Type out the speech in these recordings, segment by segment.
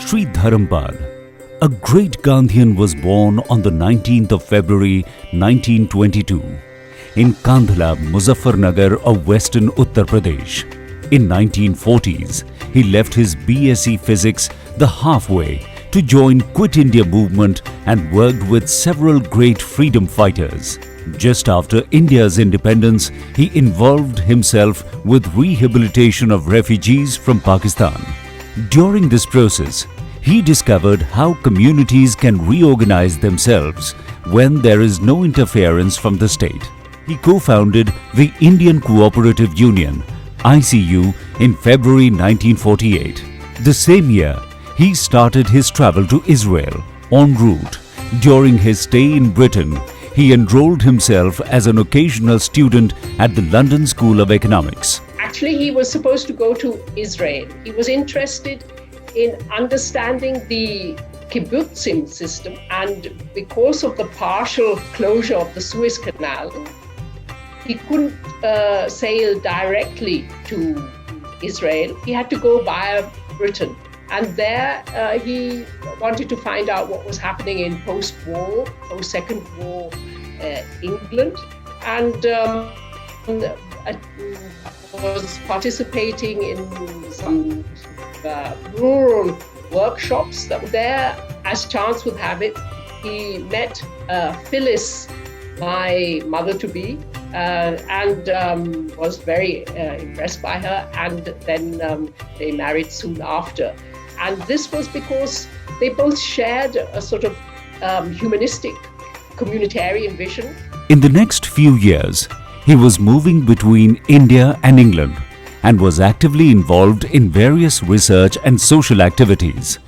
Sri Dharampal, a great Gandhian, was born on the 19th of February 1922 in Kandhla, Muzaffarnagar of western Uttar Pradesh. In 1940s, he left his BSc Physics the halfway to join Quit India movement and worked with several great freedom fighters. Just after India's independence, he involved himself with rehabilitation of refugees from Pakistan. During this process, he discovered how communities can reorganize themselves when there is no interference from the state. He co-founded the Indian Cooperative Union (ICU) in February 1948. The same year, he started his travel to Israel. En route, during his stay in Britain, he enrolled himself as an occasional student at the London School of Economics. Actually, he was supposed to go to Israel. He was interested in understanding the kibbutzim system, and because of the partial closure of the Suez Canal, he couldn't sail directly to Israel. He had to go via Britain. And there he wanted to find out what was happening in post-war, post-Second War England, and was participating in some rural workshops that were there. As chance would have it, he met Phyllis, my mother-to-be, and was very impressed by her, and then they married soon after. And this was because they both shared a sort of humanistic, communitarian vision. In the next few years, he was moving between India and England and was actively involved in various research and social activities.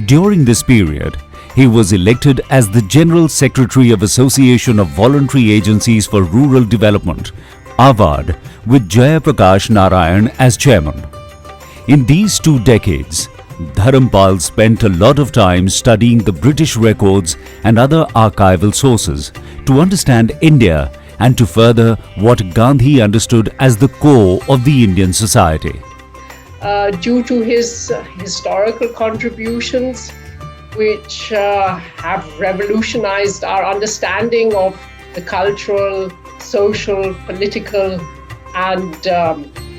During this period, he was elected as the General Secretary of Association of Voluntary Agencies for Rural Development, AVAD, with Jaya Prakash Narayan as chairman. In these 2 decades, Dharampal spent a lot of time studying the British records and other archival sources to understand India and to further what Gandhi understood as the core of the Indian society. Due to his historical contributions, which have revolutionized our understanding of the cultural, social, political, and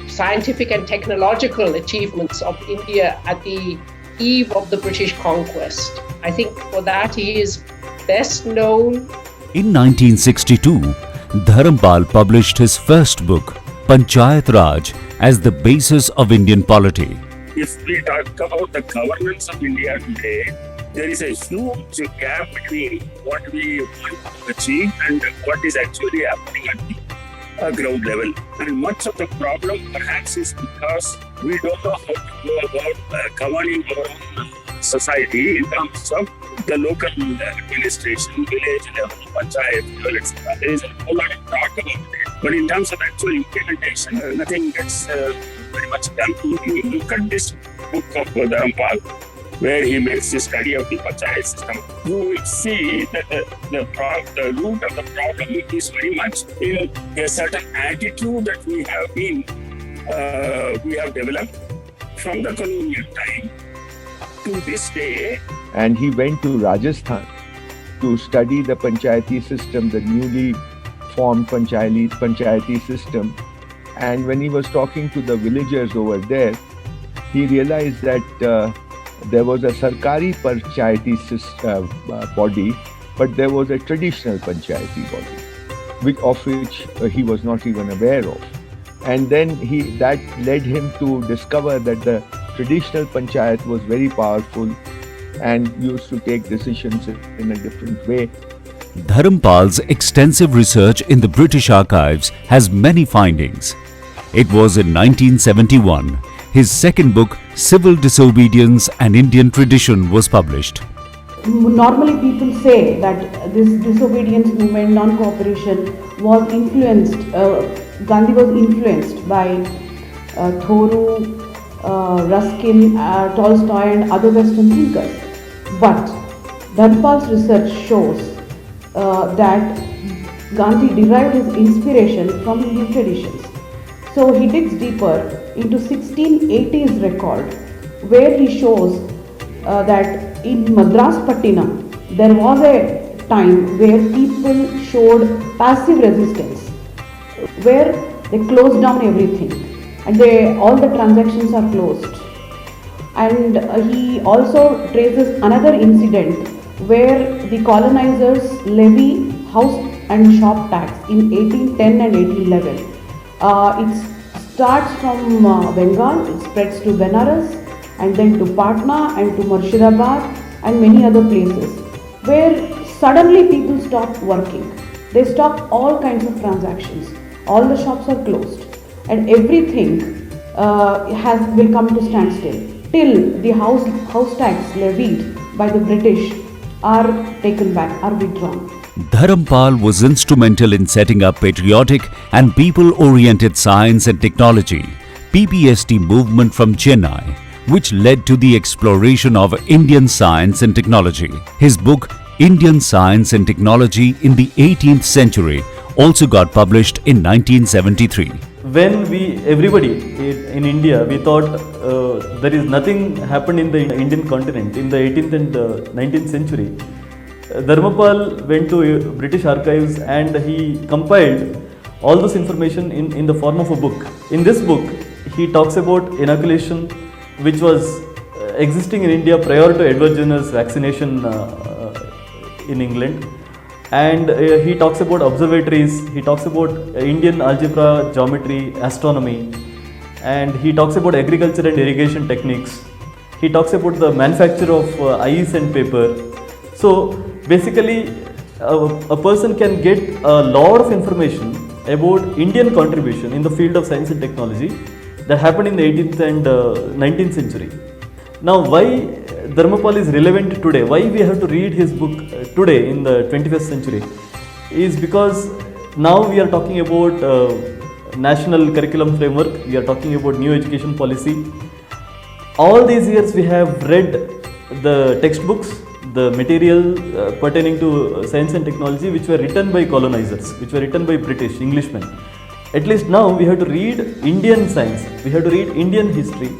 scientific and technological achievements of India at the eve of the British conquest. I think for that he is best known. In 1962, Dharampal published his first book, Panchayat Raj, as the basis of Indian polity. If we talk about the governance of India today, there is a huge gap between what we want to achieve and what is actually happening at the ground level. And much of the problem perhaps is because we don't know how to go about governing our own society in terms of the local administration, village level, panchayat level, etc. There is a whole lot of talk about it. But in terms of actual implementation, nothing gets very much done. You look at this book of Dharampal, where he makes a study of the panchayat system, you will see that the root of the problem is very much in a certain attitude that we have developed from the colonial time to this day. And he went to Rajasthan to study the panchayati system, the newly formed panchayati system. And when he was talking to the villagers over there, he realized that there was a Sarkari panchayati body, but there was a traditional panchayati body, of which he was not even aware of. And then that led him to discover that the traditional panchayat was very powerful and used to take decisions in a different way. Dharampal's extensive research in the British archives has many findings. It was in 1971 his second book, Civil Disobedience and Indian Tradition, was published. Normally people say that this disobedience movement, non-cooperation was influenced, Gandhi was influenced by Thoreau, Ruskin, Tolstoy and other Western thinkers. But Dharampal's research shows that Gandhi derived his inspiration from Hindu traditions. So he digs deeper into 1680s record, where he shows that in Madras Pattinam there was a time where people showed passive resistance, where they closed down everything and all the transactions are closed. And he also traces another incident where the colonizers levy house and shop tax in 1810 and 1811. It starts from Bengal, it spreads to Benares and then to Patna and to Murshidabad and many other places, where suddenly people stop working. They stop all kinds of transactions. All the shops are closed and everything will come to standstill till the house tax levied by the British are taken back, are withdrawn. Dharampal was instrumental in setting up patriotic and people-oriented science and technology (PPST) movement from Chennai, which led to the exploration of Indian science and technology. His book Indian Science and Technology in the 18th Century also got published in 1973. When everybody in India, we thought there is nothing happened in the Indian continent in the 18th and 19th century. Dharmapal went to British archives and he compiled all this information in the form of a book. In this book, he talks about inoculation, which was existing in India prior to Edward Jenner's vaccination in England. And he talks about observatories, he talks about Indian algebra, geometry, astronomy, and he talks about agriculture and irrigation techniques. He talks about the manufacture of ice and paper. So basically, a person can get a lot of information about Indian contribution in the field of science and technology that happened in the 18th and 19th century. Now, why Dharmapal is relevant today, why we have to read his book today in the 21st century, is because now we are talking about national curriculum framework, we are talking about new education policy. All these years we have read the textbooks, the material pertaining to science and technology which were written by colonizers, which were written by British, Englishmen. At least now we have to read Indian science, we have to read Indian history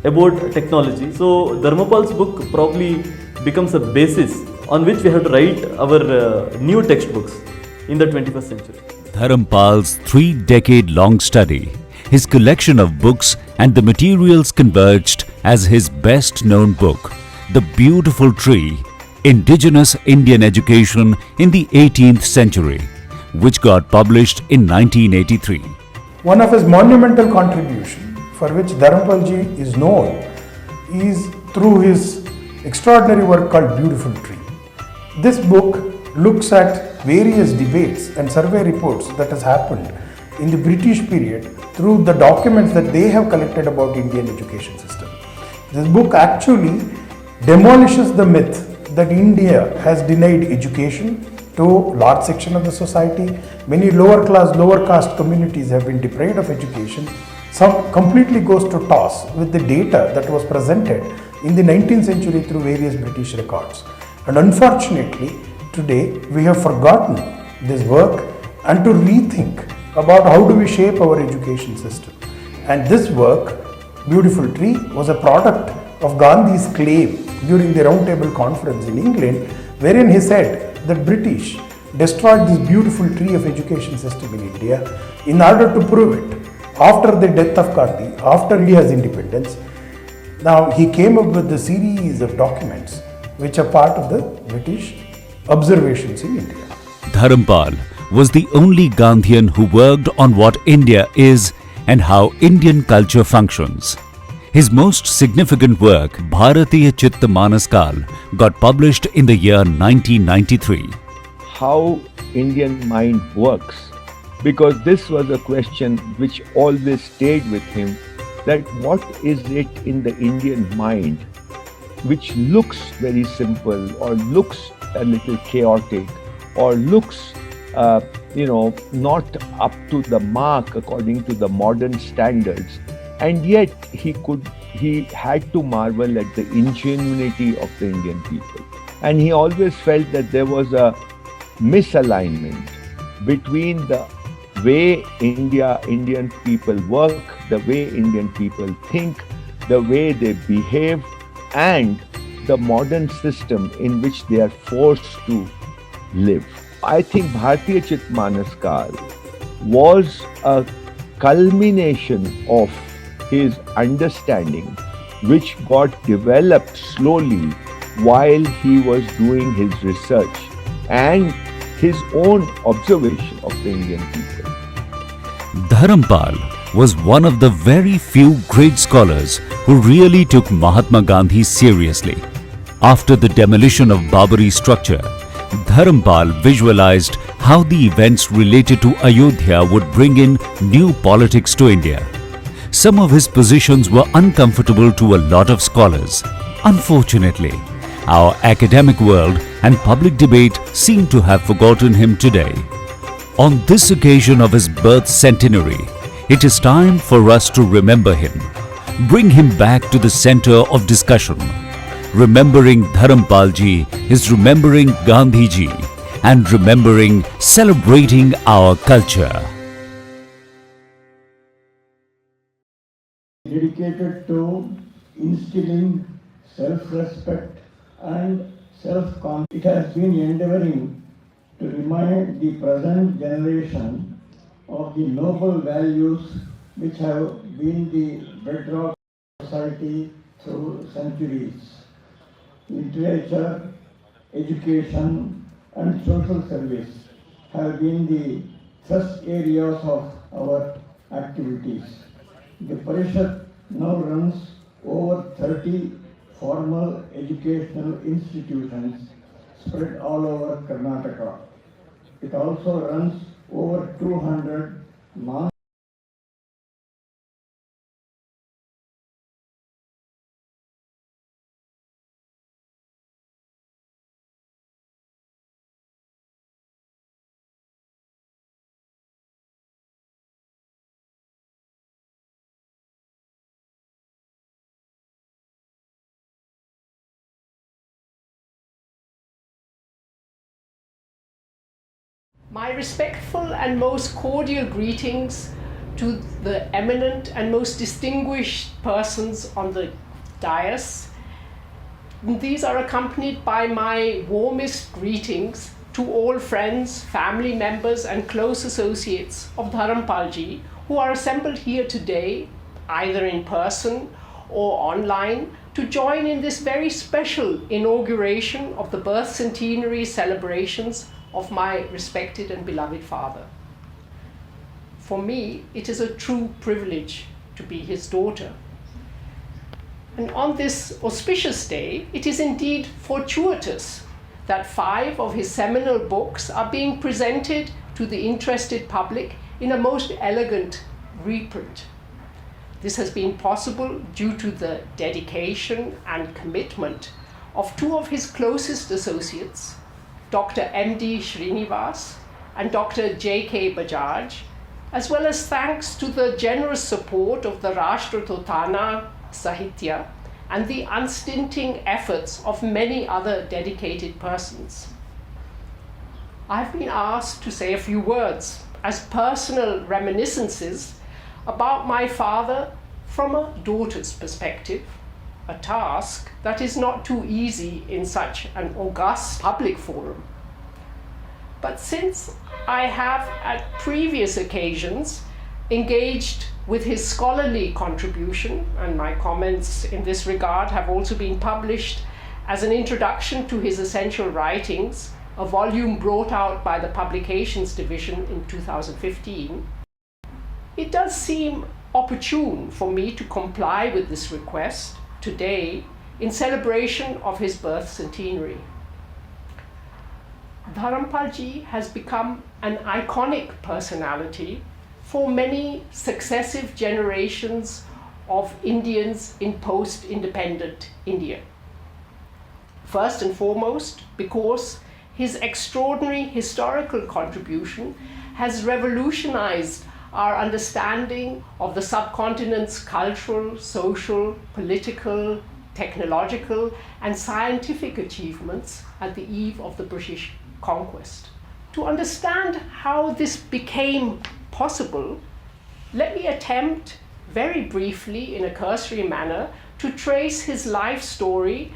about technology. So Dharmapal's book probably becomes a basis on which we have to write our new textbooks in the 21st century. Dharampal's 3-decade-long study, his collection of books and the materials converged as his best-known book, The Beautiful Tree, Indigenous Indian Education in the 18th Century, which got published in 1983. One of his monumental contributions for which Dharampalji is known is through his extraordinary work called Beautiful Tree. This book looks at various debates and survey reports that has happened in the British period through the documents that they have collected about Indian education system. This book actually demolishes the myth that India has denied education to large section of the society. Many lower class, lower caste communities have been deprived of education. Some completely goes to toss with the data that was presented in the 19th century through various British records. And unfortunately, today we have forgotten this work and to rethink about how do we shape our education system. And this work, Beautiful Tree, was a product of Gandhi's claim during the Round Table Conference in England, wherein he said that British destroyed this beautiful tree of education system in India in order to prove it. After the death of Gandhi, after India's independence, now he came up with a series of documents which are part of the British observations in India. Dharampal was the only Gandhian who worked on what India is and how Indian culture functions. His most significant work, Bharatiya Chitta Manaskal, got published in the year 1993. How Indian mind works, because this was a question which always stayed with him, that what is it in the Indian mind which looks very simple or looks a little chaotic or looks not up to the mark according to the modern standards, and yet he had to marvel at the ingenuity of the Indian people. And he always felt that there was a misalignment between the way Indian people work, the way Indian people think, the way they behave, and the modern system in which they are forced to live. I think Bharatiya Chitmanaskar was a culmination of his understanding, which got developed slowly while he was doing his research and his own observation of the Indian people. Dharampal was one of the very few great scholars who really took Mahatma Gandhi seriously. After the demolition of Babari structure, Dharampal visualized how the events related to Ayodhya would bring in new politics to India. Some of his positions were uncomfortable to a lot of scholars. Unfortunately, our academic world and public debate seem to have forgotten him today. On this occasion of his birth centenary, it is time for us to remember him, bring him back to the center of discussion. Remembering Dharampal ji is remembering Gandhi ji and remembering, celebrating our culture. Dedicated to instilling self-respect and self-confidence. It has been endeavoring to remind the present generation of the noble values which have been the bedrock of society through centuries. Literature, education, and social service have been the thrust areas of our activities. The Parishad now runs over 30 formal educational institutions spread all over Karnataka. It also runs over 200 My respectful and most cordial greetings to the eminent and most distinguished persons on the dais. These are accompanied by my warmest greetings to all friends, family members, and close associates of Dharampal ji who are assembled here today, either in person or online, to join in this very special inauguration of the birth centenary celebrations of my respected and beloved father. For me, it is a true privilege to be his daughter. And on this auspicious day, it is indeed fortuitous that 5 of his seminal books are being presented to the interested public in a most elegant reprint. This has been possible due to the dedication and commitment of 2 of his closest associates, Dr. M.D. Srinivas and Dr. J.K. Bajaj, as well as thanks to the generous support of the Rashtrathotana Sahitya and the unstinting efforts of many other dedicated persons. I've been asked to say a few words as personal reminiscences about my father from a daughter's perspective, a task that is not too easy in such an august public forum. But since I have at previous occasions engaged with his scholarly contribution, and my comments in this regard have also been published as an introduction to his essential writings, a volume brought out by the Publications Division in 2015, it does seem opportune for me to comply with this request today in celebration of his birth centenary. Dharampal ji has become an iconic personality for many successive generations of Indians in post-independent India. First and foremost, because his extraordinary historical contribution has revolutionized our understanding of the subcontinent's cultural, social, political, technological, and scientific achievements at the eve of the British conquest. To understand how this became possible, let me attempt very briefly, in a cursory manner, to trace his life story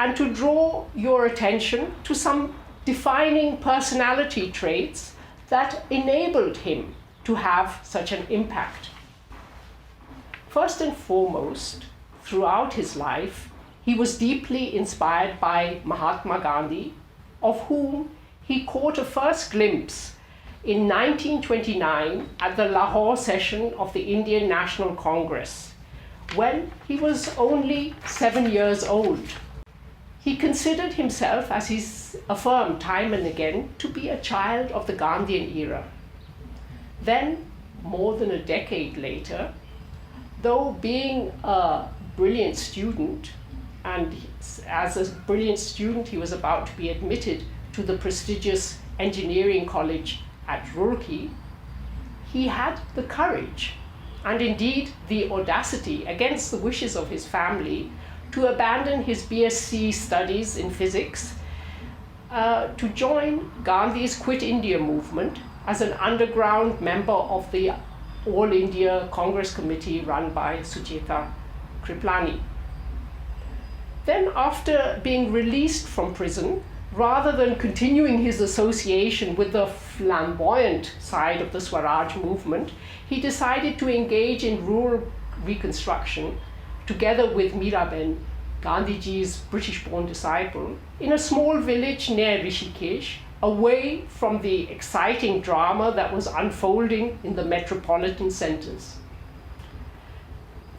and to draw your attention to some defining personality traits that enabled him to have such an impact. First and foremost, throughout his life, he was deeply inspired by Mahatma Gandhi, of whom he caught a first glimpse in 1929 at the Lahore session of the Indian National Congress, when he was only 7 years old. He considered himself, as he's affirmed time and again, to be a child of the Gandhian era. Then, more than a decade later, though being a brilliant student, and as a brilliant student he was about to be admitted to the prestigious engineering college at Roorkee, he had the courage and indeed the audacity, against the wishes of his family, to abandon his BSc studies in physics to join Gandhi's Quit India movement as an underground member of the All India Congress Committee run by Sucheta Kriplani. Then, after being released from prison, rather than continuing his association with the flamboyant side of the Swaraj movement, he decided to engage in rural reconstruction together with Miraben, Gandhiji's British-born disciple, in a small village near Rishikesh, away from the exciting drama that was unfolding in the metropolitan centers.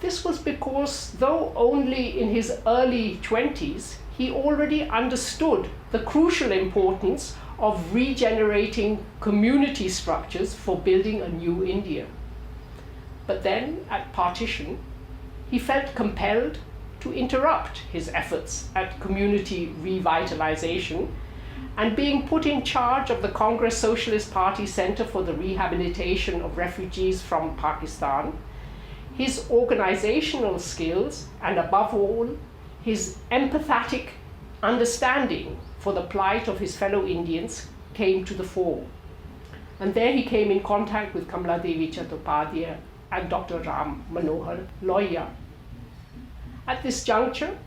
This was because, though only in his early 20s, he already understood the crucial importance of regenerating community structures for building a new India. But then, at partition, he felt compelled to interrupt his efforts at community revitalization, and being put in charge of the Congress Socialist Party Center for the Rehabilitation of Refugees from Pakistan, his organizational skills, and above all, his empathetic understanding for the plight of his fellow Indians came to the fore. And there he came in contact with Kamala Devi Chattopadhyay and Dr. Ram Manohar Lohia. At this juncture,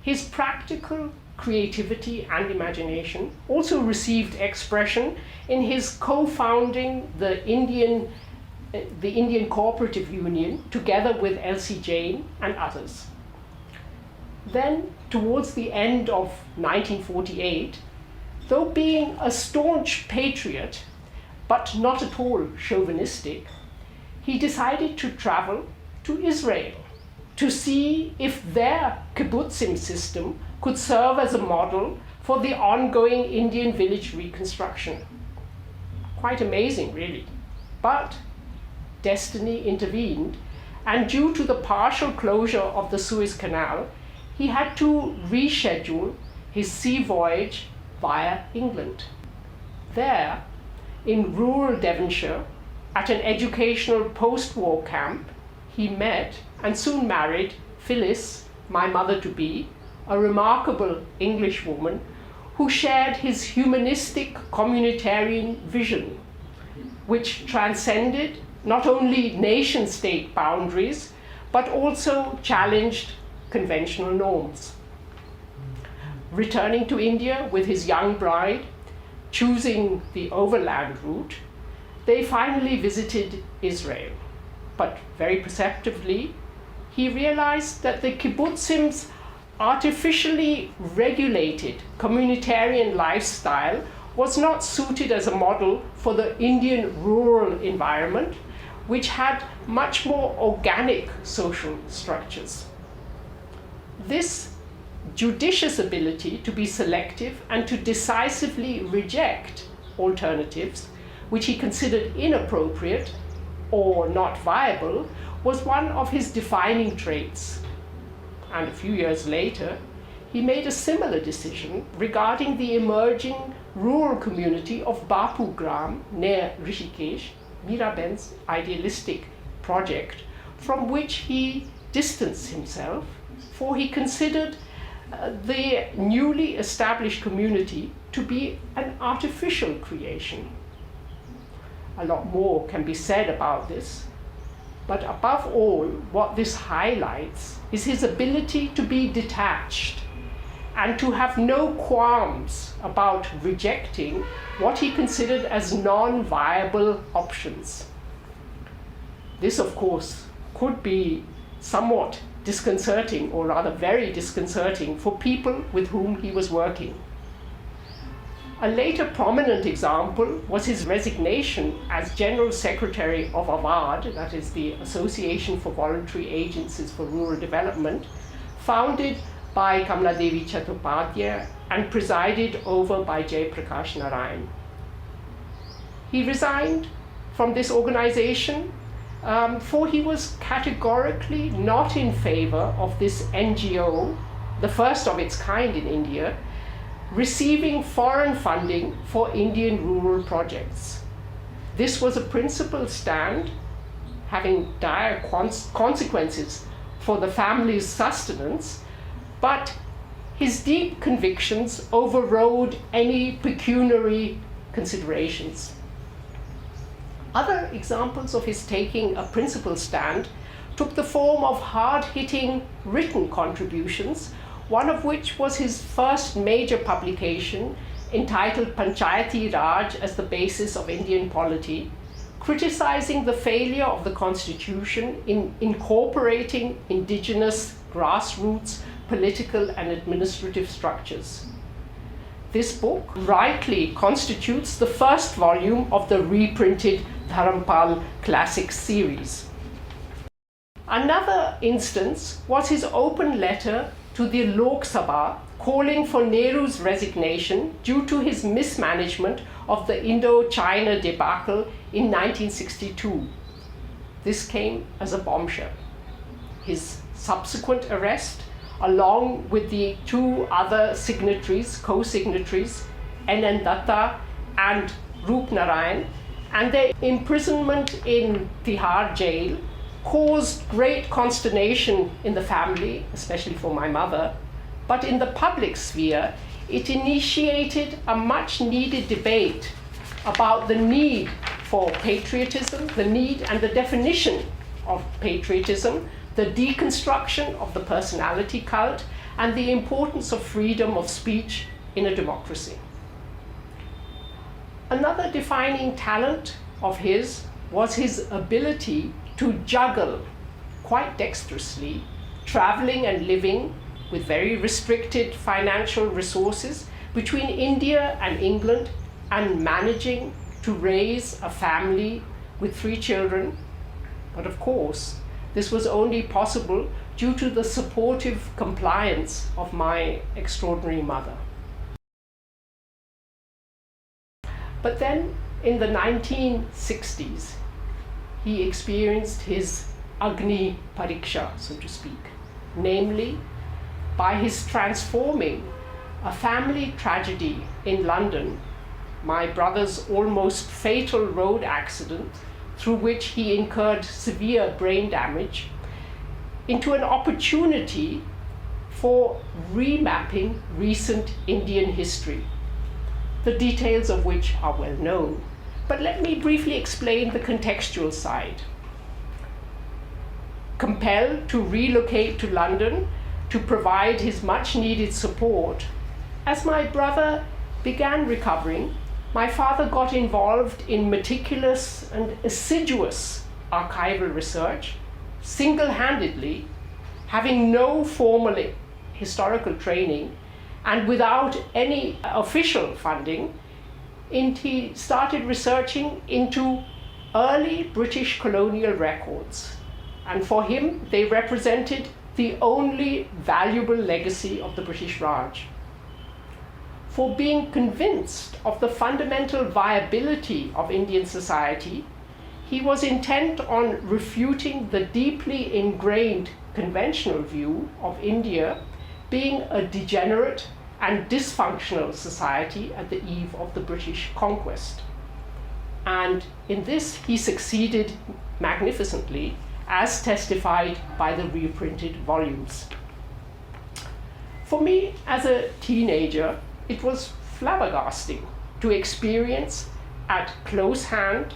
his practical creativity and imagination also received expression in his co-founding the Indian Cooperative Union together with L.C. Jain and others. Then, towards the end of 1948, though being a staunch patriot, but not at all chauvinistic, he decided to travel to Israel to see if their kibbutzim system could serve as a model for the ongoing Indian village reconstruction. Quite amazing, really. But destiny intervened, and due to the partial closure of the Suez Canal, he had to reschedule his sea voyage via England. There, in rural Devonshire, at an educational post-war camp, he met and soon married Phyllis, my mother-to-be, a remarkable English woman who shared his humanistic communitarian vision, which transcended not only nation-state boundaries, but also challenged conventional norms. Returning to India with his young bride, choosing the overland route, they finally visited Israel. But very perceptively, he realized that the kibbutzim's artificially regulated communitarian lifestyle was not suited as a model for the Indian rural environment, which had much more organic social structures. This judicious ability to be selective and to decisively reject alternatives which he considered inappropriate or not viable was one of his defining traits. And a few years later, he made a similar decision regarding the emerging rural community of Bapu Gram near Rishikesh, Miraben's idealistic project, from which he distanced himself, for he considered the newly established community to be an artificial creation. A lot more can be said about this, but above all, what this highlights is his ability to be detached and to have no qualms about rejecting what he considered as non-viable options. This, of course, could be somewhat disconcerting, or rather very disconcerting, for people with whom he was working. A later prominent example was his resignation as General Secretary of AVAD, that is the Association for Voluntary Agencies for Rural Development, founded by Kamala Devi Chattopadhyay and presided over by Jayaprakash Narayan. He resigned from this organization for he was categorically not in favor of this NGO, the first of its kind in India, receiving foreign funding for Indian rural projects. This was a principled stand, having dire consequences for the family's sustenance, but his deep convictions overrode any pecuniary considerations. Other examples of his taking a principled stand took the form of hard-hitting written contributions, one of which was his first major publication entitled Panchayati Raj as the Basis of Indian Polity, criticizing the failure of the Constitution in incorporating indigenous grassroots political and administrative structures. This book rightly constitutes the first volume of the reprinted Dharampal Classics series. Another instance was his open letter to the Lok Sabha calling for Nehru's resignation due to his mismanagement of the Indo-China debacle in 1962. This came as a bombshell. His subsequent arrest, along with the two other signatories, co-signatories, N.N. Datta and Roop Narayan, and their imprisonment in Tihar jail caused great consternation in the family, especially for my mother, but in the public sphere, it initiated a much-needed debate about the need for patriotism, the need and the definition of patriotism, the deconstruction of the personality cult, and the importance of freedom of speech in a democracy. Another defining talent of his was his ability to juggle quite dexterously, traveling and living with very restricted financial resources between India and England, and managing to raise a family with 3 children. But of course, this was only possible due to the supportive compliance of my extraordinary mother. But then in the 1960s, he experienced his Agni Pariksha, so to speak, namely by his transforming a family tragedy in London, my brother's almost fatal road accident, through which he incurred severe brain damage, into an opportunity for remapping recent Indian history, the details of which are well known. But let me briefly explain the contextual side. Compelled to relocate to London to provide his much-needed support, as my brother began recovering, my father got involved in meticulous and assiduous archival research, single-handedly, having no formal historical training and without any official funding. He started researching into early British colonial records, and for him they represented the only valuable legacy of the British Raj. For being convinced of the fundamental viability of Indian society, he was intent on refuting the deeply ingrained conventional view of India being a degenerate and dysfunctional society at the eve of the British conquest. And in this he succeeded magnificently, as testified by the reprinted volumes. For me, as a teenager, it was flabbergasting to experience at close hand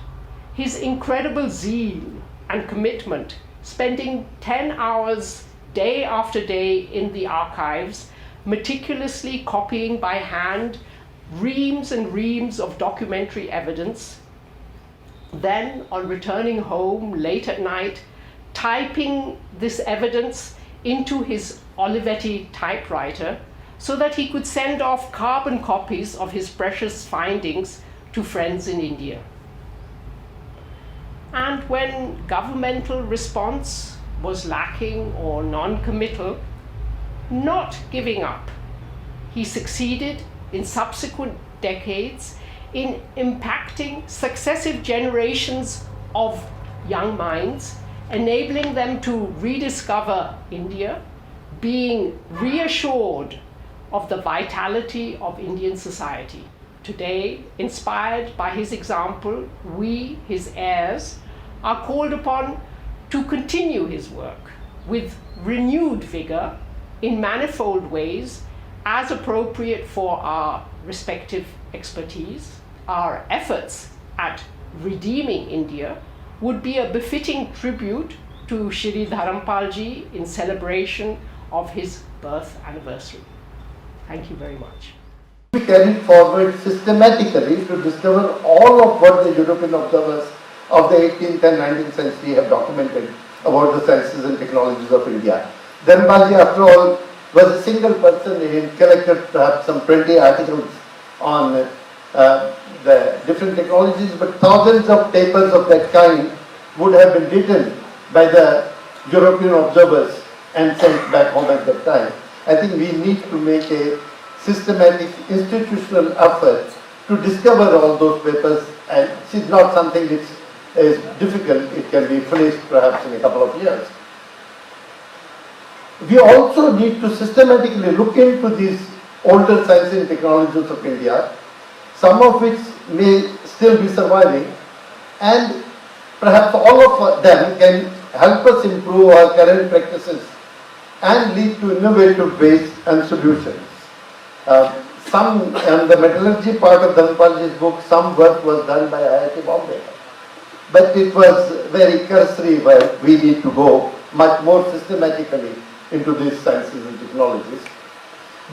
his incredible zeal and commitment, spending 10 hours day after day in the archives, meticulously copying by hand reams and reams of documentary evidence. Then, on returning home late at night, typing this evidence into his Olivetti typewriter so that he could send off carbon copies of his precious findings to friends in India. And when governmental response was lacking or non-committal, not giving up, he succeeded in subsequent decades in impacting successive generations of young minds, enabling them to rediscover India, being reassured of the vitality of Indian society. Today, inspired by his example, we, his heirs, are called upon to continue his work with renewed vigor in manifold ways as appropriate for our respective expertise. Our efforts at redeeming India would be a befitting tribute to Shri Dharampalji in celebration of his birth anniversary. Thank you very much. We carried forward systematically to discover all of what the European observers of the 18th and 19th century have documented about the sciences and technologies of India. Dharampalji, after all, was a single person. He collected perhaps some 20 articles on the different technologies, but thousands of papers of that kind would have been written by the European observers and sent back home at that time. I think we need to make a systematic institutional effort to discover all those papers, and it's not something which is difficult. It can be finished perhaps in a couple of years. We also need to systematically look into these older science and technologies of India, some of which may still be surviving, and perhaps all of them can help us improve our current practices and lead to innovative ways and solutions. Some, on the metallurgy part of Dharampalji's book, some work was done by IIT Bombay, but it was very cursory where we need to go much more systematically into these sciences and technologies.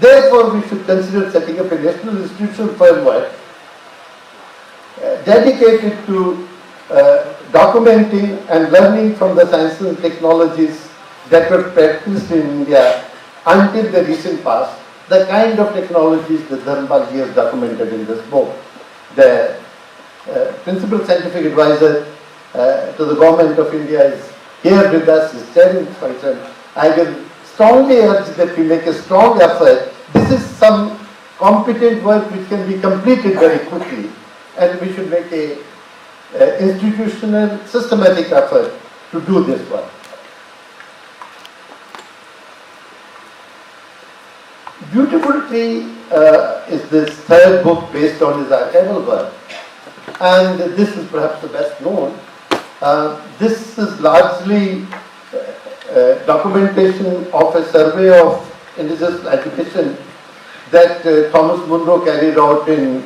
Therefore, we should consider setting up a national institutional framework dedicated to documenting and learning from the sciences and technologies that were practiced in India until the recent past, the kind of technologies that Dharampalji has documented in this book. The principal scientific advisor to the government of India is here with us, is chairing this function. I will strongly urge that we make a strong effort. This is some competent work which can be completed very quickly, and we should make a institutional, systematic effort to do this work. Beautiful Tree is this third book based on his archival work, and this is perhaps the best known. This is largely documentation of a survey of indigenous education that Thomas Munro carried out in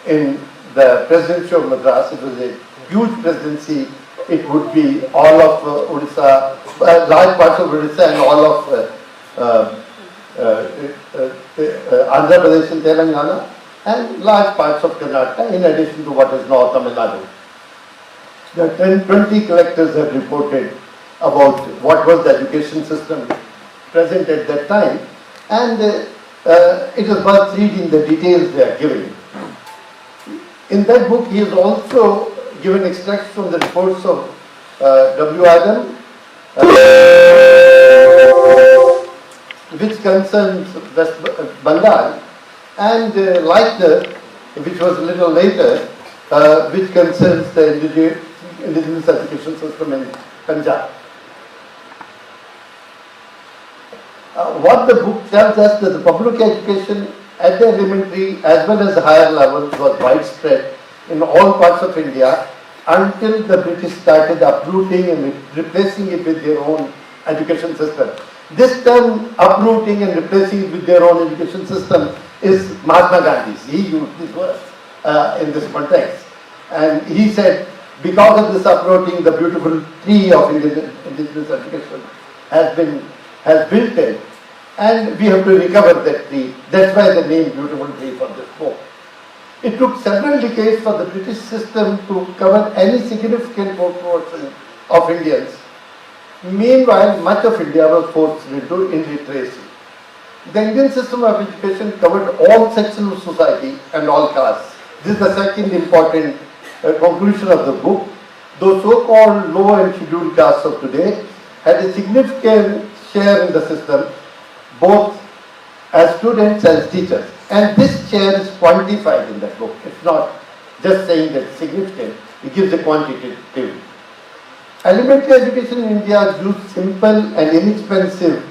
in the presidency of Madras. It was a huge presidency. It would be all of Odisha, large parts of Odisha, and all of Andhra Pradesh and Telangana, and large parts of Karnataka, in addition to what is now Tamil Nadu. The 20 collectors have reported about what was the education system present at that time, and it is worth reading the details they are giving. In that book, he has also given extracts from the reports of W. Adam, which concerns West Bengal, and Leitner, which was a little later, which concerns the indigenous education system in Punjab. What the book tells us that the public education at the elementary as well as the higher levels was widespread in all parts of India until the British started uprooting and replacing it with their own education system. This term, uprooting and replacing it with their own education system, is Mahatma Gandhi's. He used this word in this context. And he said because of this uprooting, the beautiful tree of indigenous education has wilted, and we have to recover that tree. That's why the name Beautiful Tree for this book. It took several decades for the British system to cover any significant proportion of Indians. Meanwhile, much of India was forced into illiteracy. The Indian system of education covered all sections of society and all castes. This is the second important conclusion of the book. Those so-called lower and scheduled castes of today had a significant share in the system, both as students as teachers. And this share is quantified in that book. It's not just saying that it's significant, it gives a quantitative. Elementary education in India used simple and inexpensive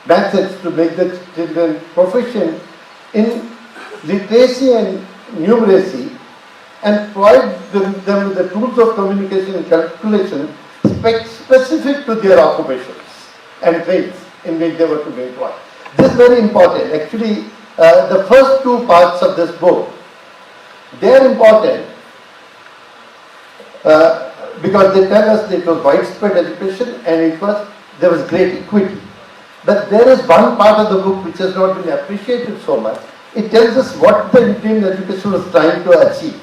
methods to make the children proficient in literacy and numeracy, and provide them with the tools of communication and calculation specific to their occupations and trades in which they were to be employed. This is very important. Actually, the first two parts of this book, they are important because they tell us that it was widespread education and there was great equity. But there is one part of the book which has not been appreciated so much. It tells us what the Indian education was trying to achieve.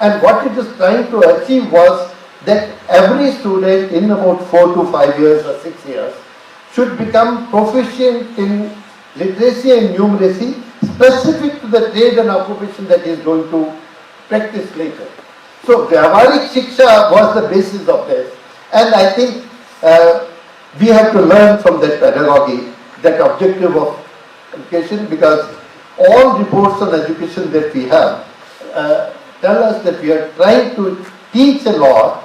And what it was trying to achieve was that every student in about 4 to 5 years or 6 years should become proficient in literacy and numeracy specific to the trade and occupation that he is going to practice later. So Vyavaharik Shiksha was the basis of this, and I think we have to learn from that pedagogy, that objective of education, because all reports on education that we have tell us that we are trying to teach a lot,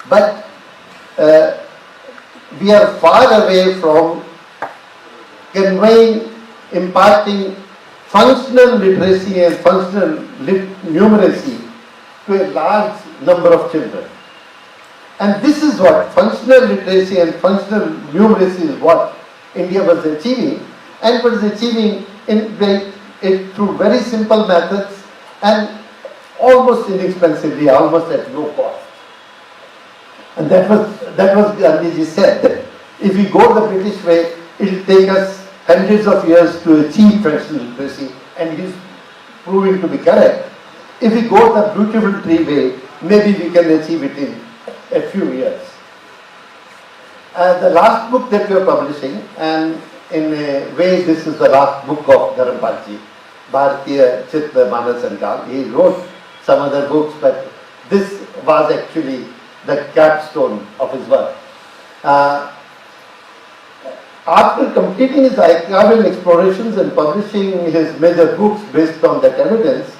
but we are far away from conveying, imparting functional literacy and functional numeracy to a large number of children. And this is what functional literacy and functional numeracy is what India was achieving, and was achieving through very simple methods and almost inexpensively, almost at no cost. And that was Gandhiji said, that if we go the British way, it will take us hundreds of years to achieve functional literacy, and he is proving to be correct. If we go the Beautiful Tree way, maybe we can achieve it in a few years. The last book that we are publishing, and in a way this is the last book of Dharampalji, Bharatiya Chitra Manas and Kal. He wrote some other books, but this was actually the capstone of his work. After completing his archival explorations and publishing his major books based on that evidence,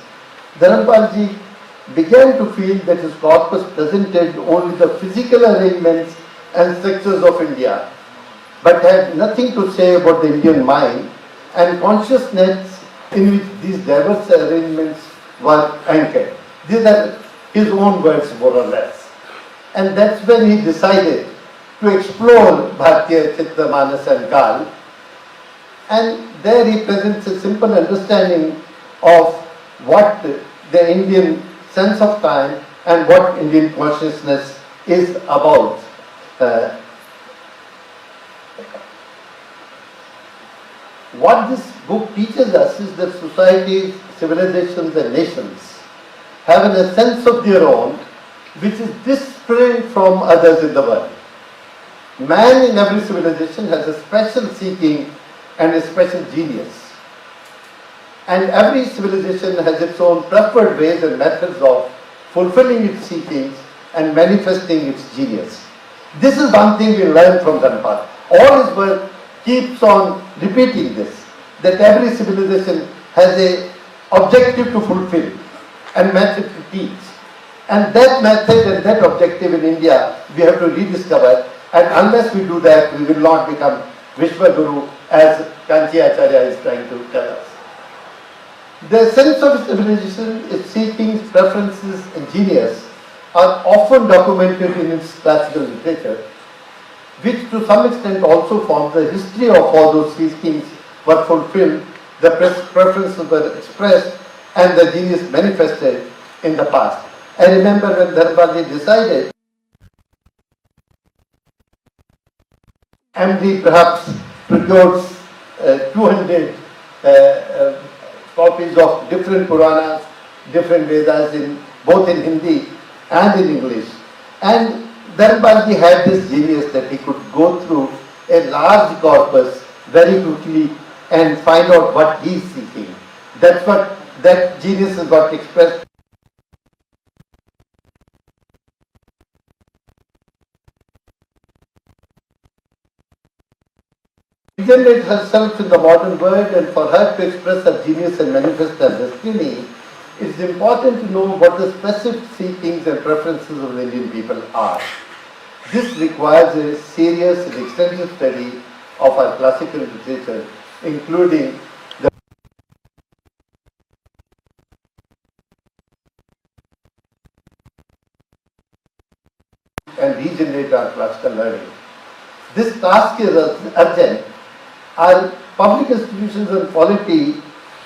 Dharampalji began to feel that his corpus presented only the physical arrangements and structures of India, but had nothing to say about the Indian mind and consciousness in which these diverse arrangements were anchored. These are his own words, more or less. And that's when he decided to explore Bharatiya Chitra Manas and Kal. And there he presents a simple understanding of what the Indian sense of time and what Indian consciousness is about. What this book teaches us is that societies, civilizations and nations have a sense of their own which is different from others in the world. Man in every civilization has a special seeking and a special genius. And every civilization has its own preferred ways and methods of fulfilling its seekings and manifesting its genius. This is one thing we learn from Dhanapal. All his work keeps on repeating this, that every civilization has an objective to fulfill and method to teach. And that method and that objective in India we have to rediscover, and unless we do that, we will not become Vishwaguru, as Kanchi Acharya is trying to tell us. The sense of civilization, its seekings, preferences and genius are often documented in its classical literature, which to some extent also forms the history of all those seekings were fulfilled, the preferences were expressed and the genius manifested in the past. I remember when Dharmapalji decided, MD perhaps procured 200 copies of different Puranas, different Vedas, both in Hindi and in English. And Dharmapalji had this genius that he could go through a large corpus very quickly and find out what he is seeking. That's what that genius has got expressed. Regenerate herself in the modern world, and for her to express her genius and manifest her destiny, it's important to know what the specific seekings and preferences of the Indian people are. This requires a serious and extensive study of our classical literature, including the and regenerate our classical learning. This task is urgent. Our public institutions and polity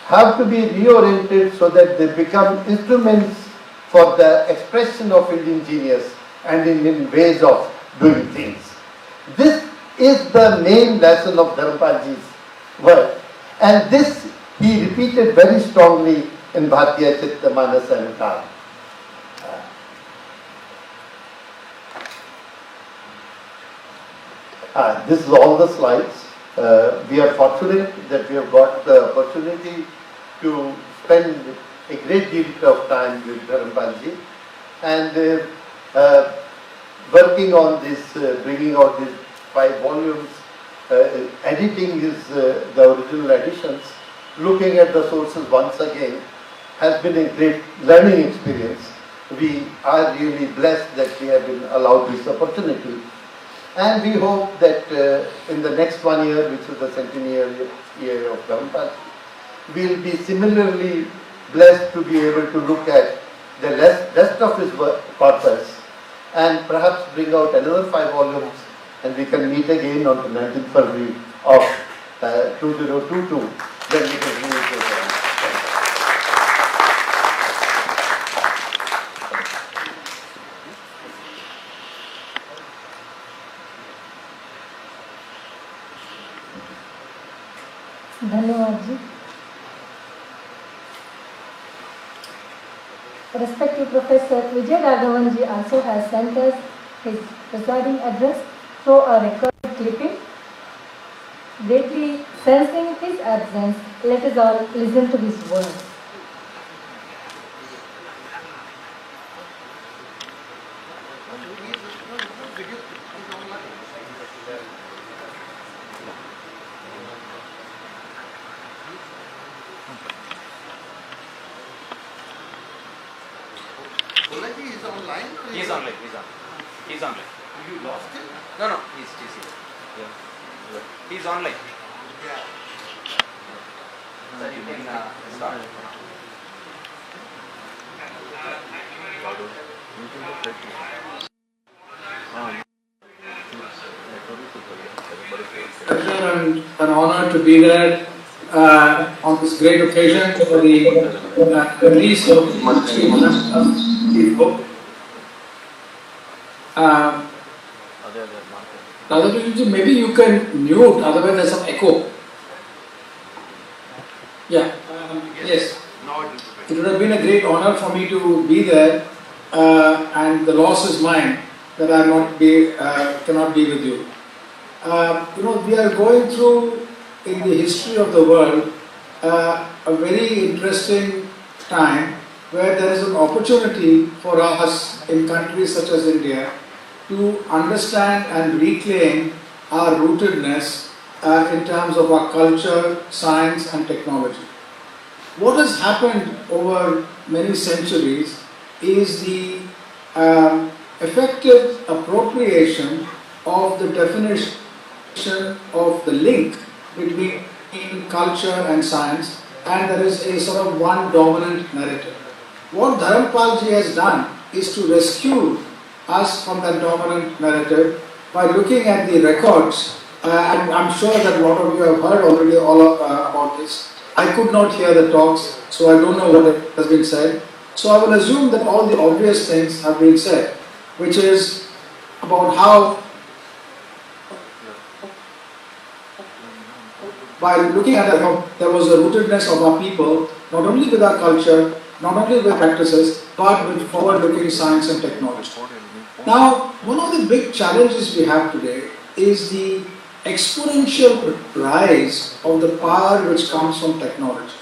have to be reoriented so that they become instruments for the expression of Indian genius and Indian ways of doing things. This is the main lesson of Dharmapalji's work, and this he repeated very strongly in Bharatiya Chitta-Manas and Kal. This is all the slides. We are fortunate that we have got the opportunity to spend a great deal of time with Dharmapalji and working on this, bringing out these 5 volumes, editing the original editions, looking at the sources once again, has been a great learning experience. We are really blessed that we have been allowed this opportunity. And we hope that in the next 1 year, which is the centennial year of Dharmapalji, we will be similarly blessed to be able to look at the rest of his corpus and perhaps bring out another 5 volumes, and we can meet again on the 19th February of 2022 when we can meet again. धन्यवाद जी. Respected Professor Vijay Raghavan ji also has sent us his presiding address through a record clipping. Greatly sensing his absence, let us all listen to his words. He's online. He's online. He's online. You lost him? No, he's here. Yeah. He's online. Yeah. Sir, you can start. Pleasure and an honor to be there on this great occasion for the release of his book. Radhakrishnan, maybe you can mute, otherwise there's some echo. Yeah. Yes. It would have been a great honor for me to be there, and the loss is mine that I cannot be with you. We are going through in the history of the world a very interesting time where there is an opportunity for us in countries such as India to understand and reclaim our rootedness in terms of our culture, science and technology. What has happened over many centuries is the effective appropriation of the definition of the link between culture and science, and there is a sort of one dominant narrative. What Dharmapalji has done is to rescue us from that dominant narrative by looking at the records, and I'm sure that a lot of you have heard already all about this. I could not hear the talks, so I don't know what has been said. So I will assume that all the obvious things have been said, which is about how, by looking at how there was a rootedness of our people, not only with our culture, not only with practices, but with forward-looking science and technology. Now, one of the big challenges we have today is the exponential rise of the power which comes from technology.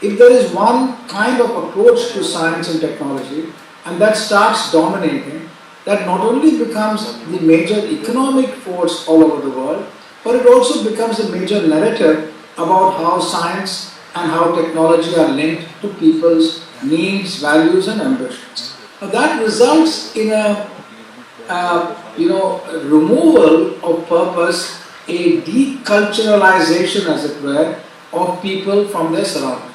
If there is one kind of approach to science and technology, and that starts dominating, that not only becomes the major economic force all over the world, but it also becomes a major narrative about how science and how technology are linked to people's needs, values and ambitions. Now that results in a removal of purpose, a deculturalization, as it were, of people from their surroundings.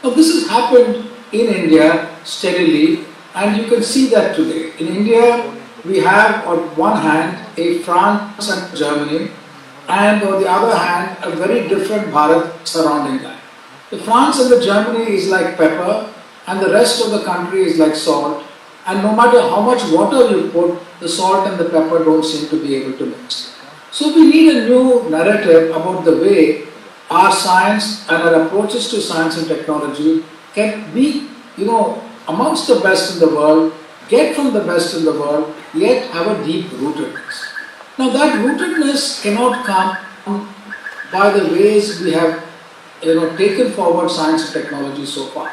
Now this has happened in India steadily, and you can see that today. In India, we have on one hand a France and Germany, and on the other hand a very different Bharat surrounding that. The France and the Germany is like pepper, and the rest of the country is like salt, and no matter how much water you put, the salt and the pepper don't seem to be able to mix. So we need a new narrative about the way our science and our approaches to science and technology can be, amongst the best in the world, get from the best in the world, yet have a deep rootedness. Now that rootedness cannot come by the ways we have taken forward science and technology so far.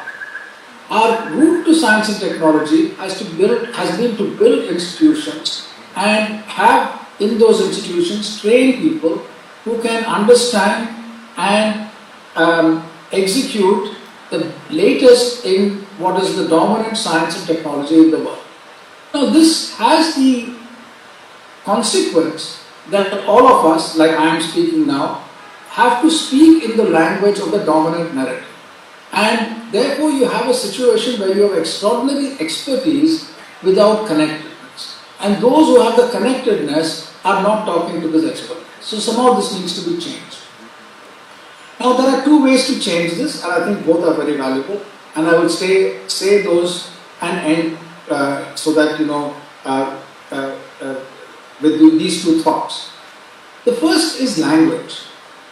Our route to science and technology has been to build institutions and have in those institutions train people who can understand and execute the latest in what is the dominant science and technology in the world. Now this has the consequence that all of us, like I am speaking now, have to speak in the language of the dominant narrative. And therefore you have a situation where you have extraordinary expertise without connectedness. And those who have the connectedness are not talking to this expertise. So somehow this needs to be changed. Now there are two ways to change this, and I think both are very valuable. And I will say those and end so that with these two thoughts. The first is language.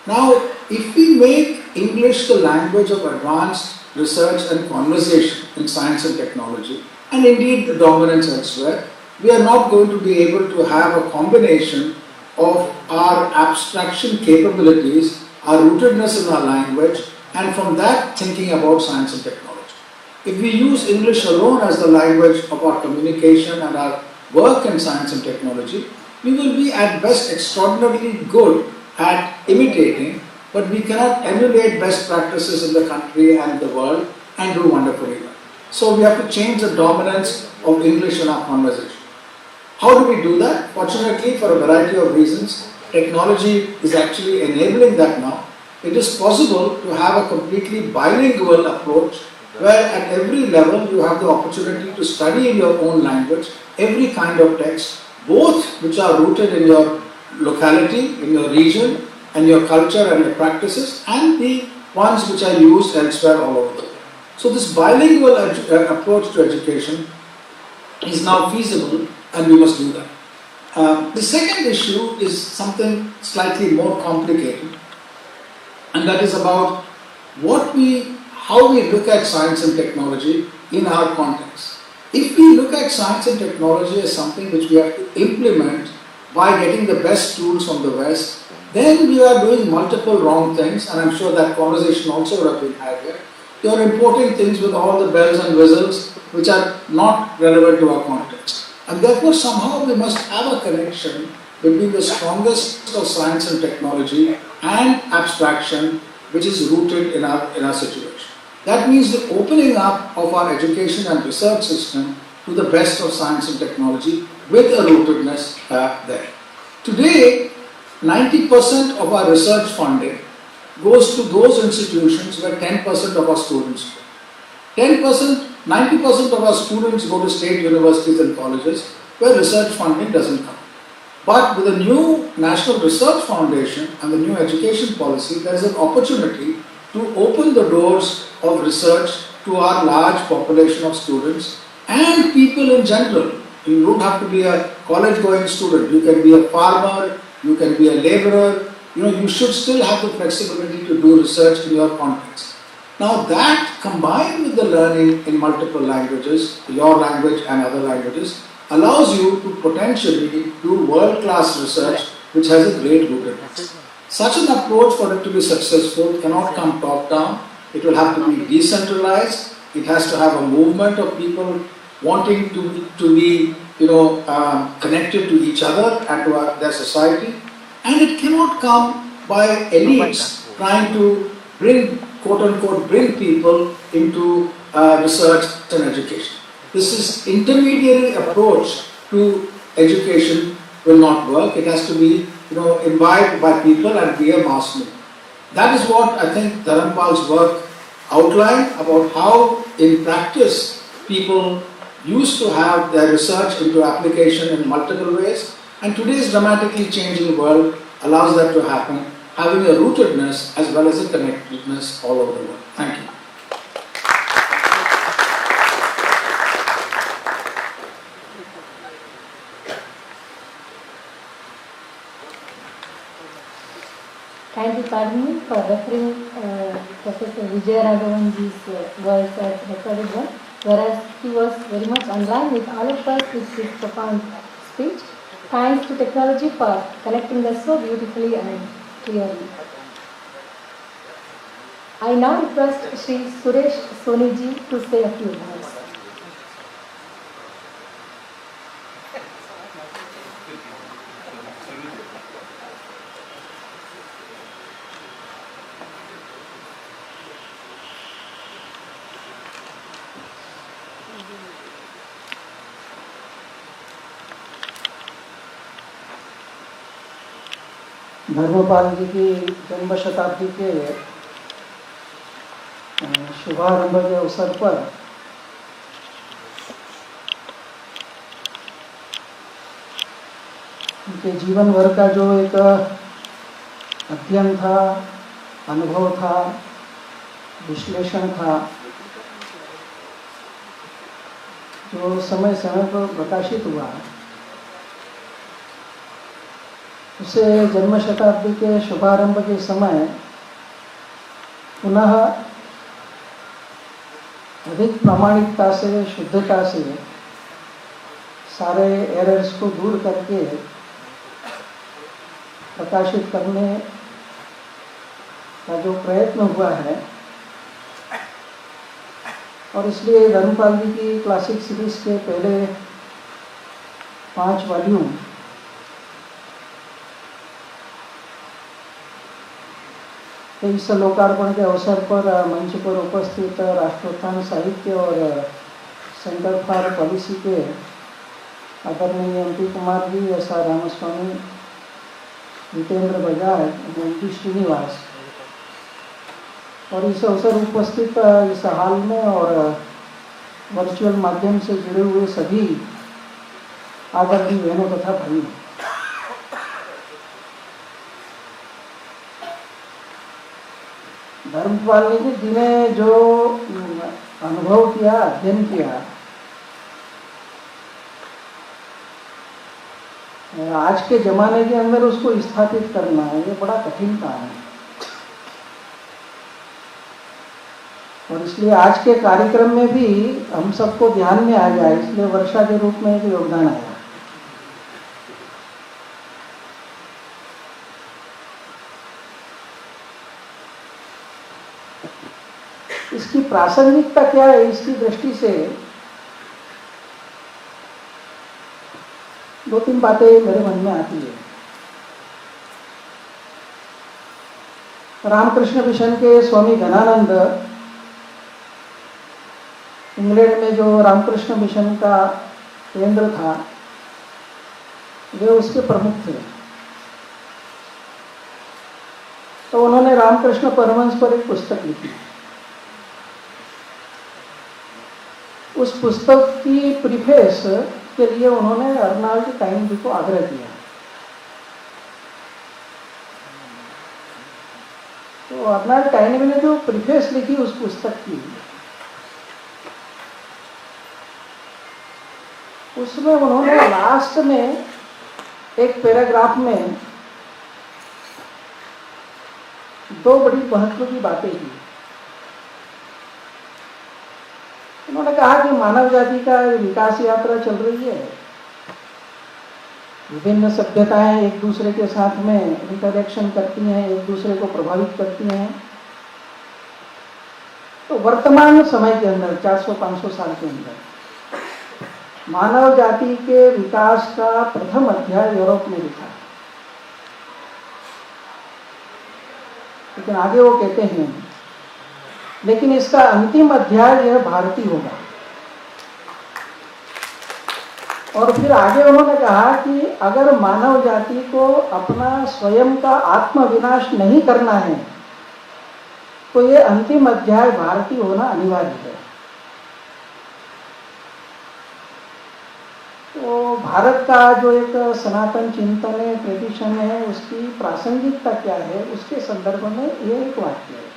Now, if we make English the language of advanced research and conversation in science and technology, and indeed the dominance elsewhere, we are not going to be able to have a combination of our abstraction capabilities, our rootedness in our language, and from that thinking about science and technology. If we use English alone as the language of our communication and our work in science and technology, we will be at best extraordinarily good at imitating, but we cannot emulate best practices in the country and the world and do wonderfully well. So we have to change the dominance of English in our conversation. How do we do that? Fortunately, for a variety of reasons, technology is actually enabling that now. It is possible to have a completely bilingual approach where at every level you have the opportunity to study in your own language every kind of text, both which are rooted in your locality, in your region, and your culture and your practices, and the ones which are used elsewhere all over the world. So this bilingual approach to education is now feasible, and we must do that. The second issue is something slightly more complicated, and that is about how we look at science and technology in our context. If we look at science and technology as something which we have to implement by getting the best tools from the West, then we are doing multiple wrong things, and I'm sure that conversation also would have been had here. You are importing things with all the bells and whistles which are not relevant to our context. And therefore somehow we must have a connection between the strongest of science and technology and abstraction which is rooted in our situation. That means the opening up of our education and research system to the best of science and technology with a rootedness there. Today, 90% of our research funding goes to those institutions where 10% of our students go. 90% of our students go to state universities and colleges where research funding doesn't come. But with the new National Research Foundation and the new education policy, there is an opportunity to open the doors of research to our large population of students and people in general. You don't have to be a college going student. You can be a farmer, you can be a laborer. You should still have the flexibility to do research in your context. Now that combined with the learning in multiple languages, your language and other languages, allows you to potentially do world-class research which has a great rootedness. Such an approach, for it to be successful, cannot come top-down. It will have to be decentralized. It has to have a movement of people wanting to be connected to each other and to their society. And it cannot come by elites trying to bring, quote-unquote, bring people into research and education. This is intermediary approach to education will not work. It has to be, imbibed by people and be a mass movement. That is what I think Dharampal's work outlined about how, in practice, people used to have their research into application in multiple ways, and today's dramatically changing world allows that to happen, having a rootedness as well as a connectedness all over the world. Thank you. Thank you, Padmi, for referring Professor Vijay Raghavanji's words as recorded one, whereas he was very much online with all of us with his profound speech. Thanks to technology for connecting us so beautifully and clearly. I now request Shri Suresh Soniji to say a few words. Dharmpal जी की जन्म शताब्दी के शुभारंभ के अवसर पर उनके जीवन भर का जो एक अध्ययन था, अनुभव था, विश्लेषण था, जो समय समय पर प्रकाशित हुआ, उसे जन्म शताब्दी के शुभारंभ के समय पुनः अधिक प्रामाणिकता से, शुद्धता से सारे एरर्स को दूर करके प्रकाशित करने का जो प्रयत्न हुआ है, और इसलिए धर्मपाल जी की क्लासिक सीरीज के पहले 5 वॉल्यूम इस लोकार्पण के अवसर पर मंच पर उपस्थित राष्ट्रोत्थान साहित्य और सेंटर फॉर पॉलिसी के आदरणीय MP Kumar ji, SR Ramaswamy, Jitendra Bajaj, MP Srinivas, और इस अवसर उपस्थित इस हाल में और वर्चुअल माध्यम से जुड़े हुए सभी आदरणीय बहनों तथा भाइयों, धर्मपाल जी ने जो अनुभव किया, अध्ययन किया, आज के जमाने के अंदर उसको स्थापित करना है, ये बड़ा कठिन काम है। और इसलिए आज के कार्यक्रम में भी हम सबको ध्यान में आ जाए, इसलिए वर्षा के रूप में एक योगदान आया। इसकी प्रासंगिकता क्या है, इसकी दृष्टि से 2-3 बातें मेरे मन में आती है। रामकृष्ण मिशन के स्वामी घनानंद इंग्लैंड में जो रामकृष्ण मिशन का केंद्र था, वे उसके प्रमुख थे। तो उन्होंने रामकृष्ण परमहंस पर एक पुस्तक लिखी। उस पुस्तक की प्रीफेस के लिए उन्होंने अर्नाल्ड टाइनबी को आग्रह किया। तो अर्नाल्ड टाइनबी ने जो प्रीफेस लिखी उस पुस्तक की, उसमें उन्होंने लास्ट में एक पैराग्राफ में दो बड़ी महत्व की बातें की। उन्होंने कहा कि मानव जाति का विकास यात्रा चल रही है, विभिन्न सभ्यताएं एक दूसरे के साथ में इंटरेक्शन करती हैं, एक दूसरे को प्रभावित करती हैं। तो वर्तमान समय के अंदर 400-500 साल के अंदर मानव जाति के विकास का प्रथम अध्याय यूरोप में लिखा है। लेकिन आगे वो कहते हैं, लेकिन इसका अंतिम अध्याय यह भारतीय होगा। और फिर आगे उन्होंने कहा कि अगर मानव जाति को अपना स्वयं का आत्मविनाश नहीं करना है तो ये अंतिम अध्याय भारतीय होना अनिवार्य है। तो भारत का जो एक सनातन चिंतन है, ट्रेडिशन है, उसकी प्रासंगिकता क्या है, उसके संदर्भ में ये एक वाक्य है।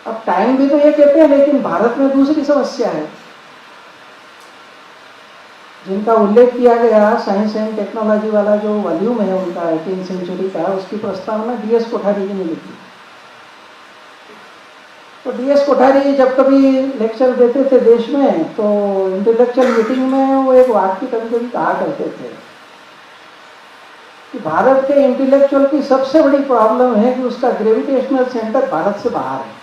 अब टाइम भी तो ये कहते हैं, लेकिन भारत में दूसरी समस्या है जिनका उल्लेख किया गया। साइंस एंड टेक्नोलॉजी वाला जो वॉल्यूम है उनका 18वीं सेंचुरी का, उसकी प्रस्तावना DS कोठारी जी ने लिखी। तो DS कोठारी जब कभी लेक्चर देते थे देश में, तो इंटेलेक्चुअल मीटिंग में वो एक वाक्य कभी कभी कहा करते थे कि भारत के इंटेलेक्चुअल की सबसे बड़ी प्रॉब्लम है कि उसका ग्रेविटेशनल सेंटर भारत से बाहर है।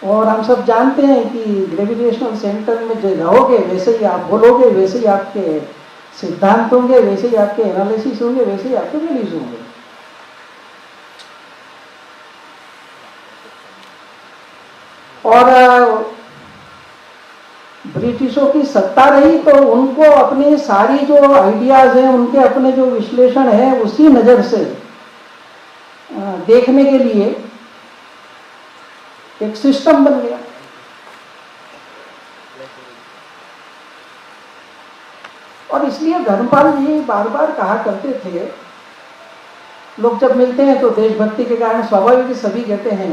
और हम सब जानते हैं कि ग्रेविटेशनल सेंटर में जो रहोगे वैसे ही आप बोलोगे, वैसे ही आपके सिद्धांत होंगे, वैसे ही आपके एनालिसिस होंगे, वैसे ही आपके वैल्यूज होंगे। और ब्रिटिशों की सत्ता रही तो उनको अपनी सारी जो आइडियाज हैं, उनके अपने जो विश्लेषण है, उसी नज़र से देखने के लिए एक सिस्टम बन गया। और इसलिए धर्मपाल जी बार बार कहा करते थे, लोग जब मिलते हैं तो देशभक्ति के कारण स्वाभाविक सभी कहते हैं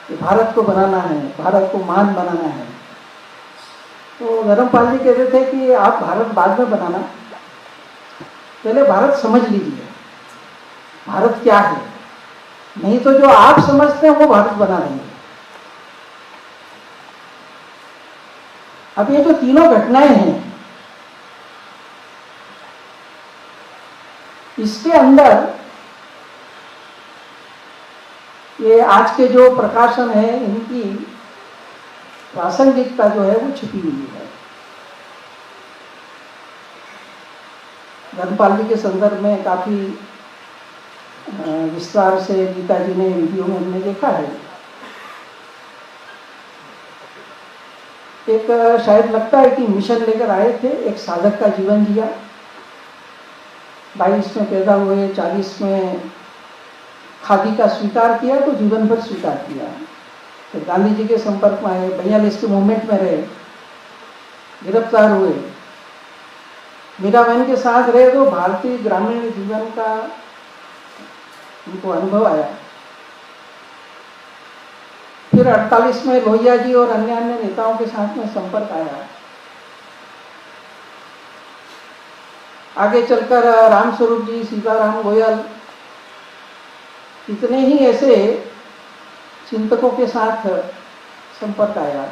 कि भारत को बनाना है, भारत को महान बनाना है। तो धर्मपाल जी कहते थे कि आप भारत बाद में बनाना, पहले भारत समझ लीजिए भारत क्या है, नहीं तो जो आप समझते हैं वो भारत बना देंगे। अब ये जो तीनों घटनाएं हैं, इसके अंदर ये आज के जो प्रकाशन है, इनकी प्रासंगिकता जो है वो छिपी हुई है। धर्मपाल जी के संदर्भ में काफी विस्तार से गीता जी ने वीडियो में हमने देखा है। एक शायद लगता है कि मिशन लेकर आए थे, एक साधक का जीवन जिया, 22 में पैदा हुए, 40 में खादी का स्वीकार किया, तो जीवन भर स्वीकार किया। फिर गांधी जी के संपर्क में आए, 42 के मूवमेंट में रहे, गिरफ्तार हुए, मीराबेन के साथ रहे, तो भारतीय ग्रामीण जीवन का उनको अनुभव आया। फिर 48 में लोहिया जी और अन्य नेताओं के साथ में संपर्क आया। आगे चलकर रामस्वरूप जी, सीताराम गोयल, कितने ही ऐसे चिंतकों के साथ संपर्क आया,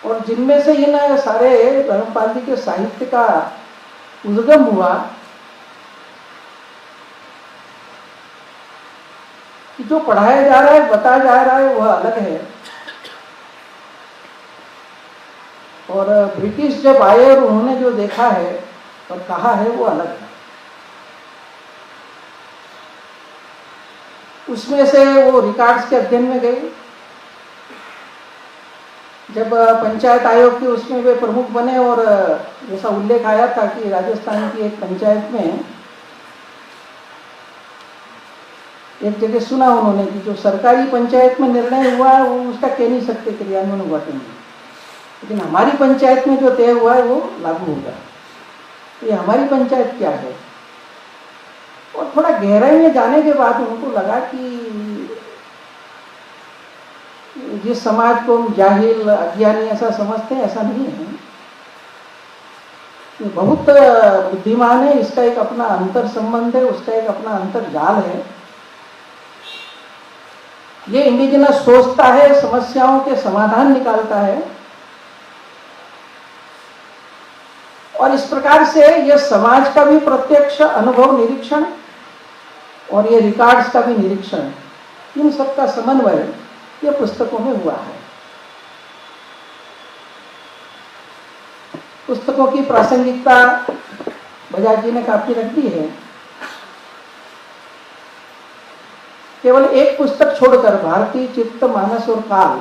और जिनमें से इन सारे धर्मपाल जी के साहित्य का उद्गम हुआ कि जो पढ़ाया जा रहा है, बताया जा रहा है, वह अलग है। और ब्रिटिश जब आए और उन्होंने जो देखा है और कहा है वो अलग है। उसमें से वो रिकॉर्ड्स के अध्ययन में गए। जब पंचायत आयोग के उसमें वे प्रमुख बने, और जैसा उल्लेख आया था कि राजस्थान की एक पंचायत में एक जगह सुना उन्होंने कि जो सरकारी पंचायत में निर्णय हुआ है वो उसका कह नहीं सकते क्रियान्वयन हुआ कि नहीं, लेकिन हमारी पंचायत में जो तय हुआ है वो लागू होगा। ये हमारी पंचायत क्या है। और थोड़ा गहराई में जाने के बाद उनको लगा कि जिस समाज को हम जाहिल अज्ञानी ऐसा समझते हैं, ऐसा नहीं है। ये बहुत बुद्धिमान है, इसका एक अपना अंतर संबंध है, उसका एक अपना अंतर जाल है। ये इंडिजिनस सोचता है, समस्याओं के समाधान निकालता है, और इस प्रकार से ये समाज का भी प्रत्यक्ष अनुभव निरीक्षण और ये रिकॉर्ड्स का भी निरीक्षण, इन सबका समन्वय ये पुस्तकों में हुआ है। पुस्तकों की प्रासंगिकता बजाज जी ने काफी रख दी है। केवल एक पुस्तक छोड़कर, भारतीय चित्त, मानस और काल,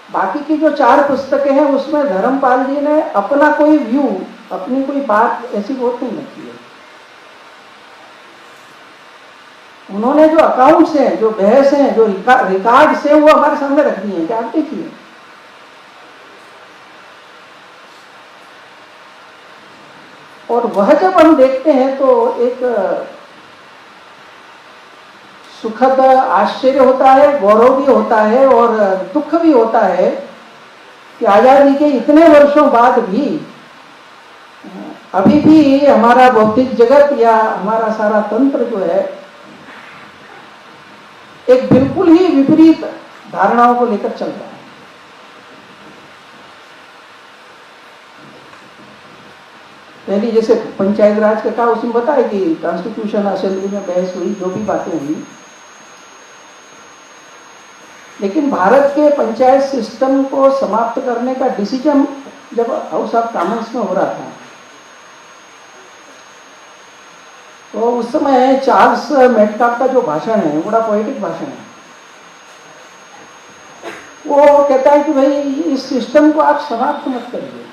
बाकी की जो 4 पुस्तकें हैं उसमें धर्मपाल जी ने अपना कोई व्यू, अपनी कोई बात ऐसी बहुत नहीं लिखी है। उन्होंने जो अकाउंट्स हैं, जो बहस हैं, जो रिकॉर्ड्स हैं, वो हमारे सामने रख दिए हैं कि आप देखिए। और वह जब हम देखते हैं तो एक सुखद आश्चर्य होता है, गौरव भी होता है और दुख भी होता है कि आजादी के इतने वर्षों बाद भी अभी भी हमारा भौतिक जगत या हमारा सारा तंत्र जो है एक बिल्कुल ही विपरीत धारणाओं को लेकर चल रहा है। पहली जैसे पंचायत राज का कहा, उसमें बताया कि कॉन्स्टिट्यूशन असेंबली में बहस हुई, जो भी बातें हुई, लेकिन भारत के पंचायत सिस्टम को समाप्त करने का डिसीजन जब हाउस ऑफ कॉमन्स में हो रहा था तो उस समय चार्ल्स मेटकाफ का जो भाषण है, बड़ा पोएटिक भाषण है। वो कहता है कि भाई इस सिस्टम को आप समाप्त मत करिए।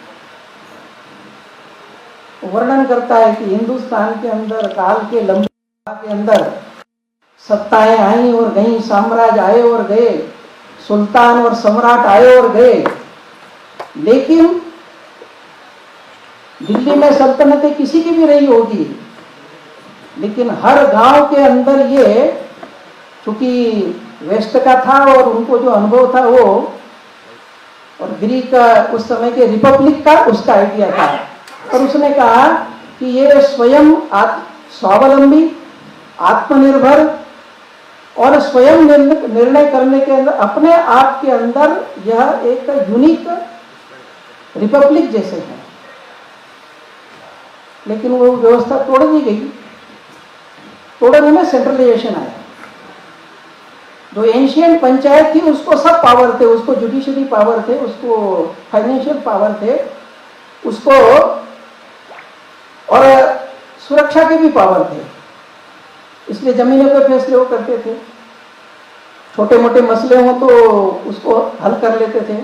वर्णन करता है कि हिंदुस्तान के अंदर काल के लंबे के अंदर सत्ताएं आई और गई, साम्राज्य आए और गए, सुल्तान और सम्राट आए और गए, लेकिन दिल्ली में सल्तनतें किसी की भी रही होगी, लेकिन हर गांव के अंदर ये, चूंकि वेस्ट का था और उनको जो अनुभव था वो, और ग्रीक उस समय के रिपब्लिक का उसका आइडिया था, और उसने कहा कि ये स्वयं स्वावलंबी, आत्मनिर्भर और स्वयं निर्णय करने के अंदर, अपने आप के अंदर यह एक यूनिक रिपब्लिक जैसे है। लेकिन वो व्यवस्था तोड़ दी गई। तोड़ने में सेंट्रलाइजेशन आया। जो एंशियंट पंचायत थी उसको सब पावर थे, उसको जुडिशरी पावर थे, उसको फाइनेंशियल पावर थे, उसको और सुरक्षा के भी पावर थे, इसलिए जमीनों के फैसले वो करते थे। छोटे मोटे मसले हों तो उसको हल कर लेते थे।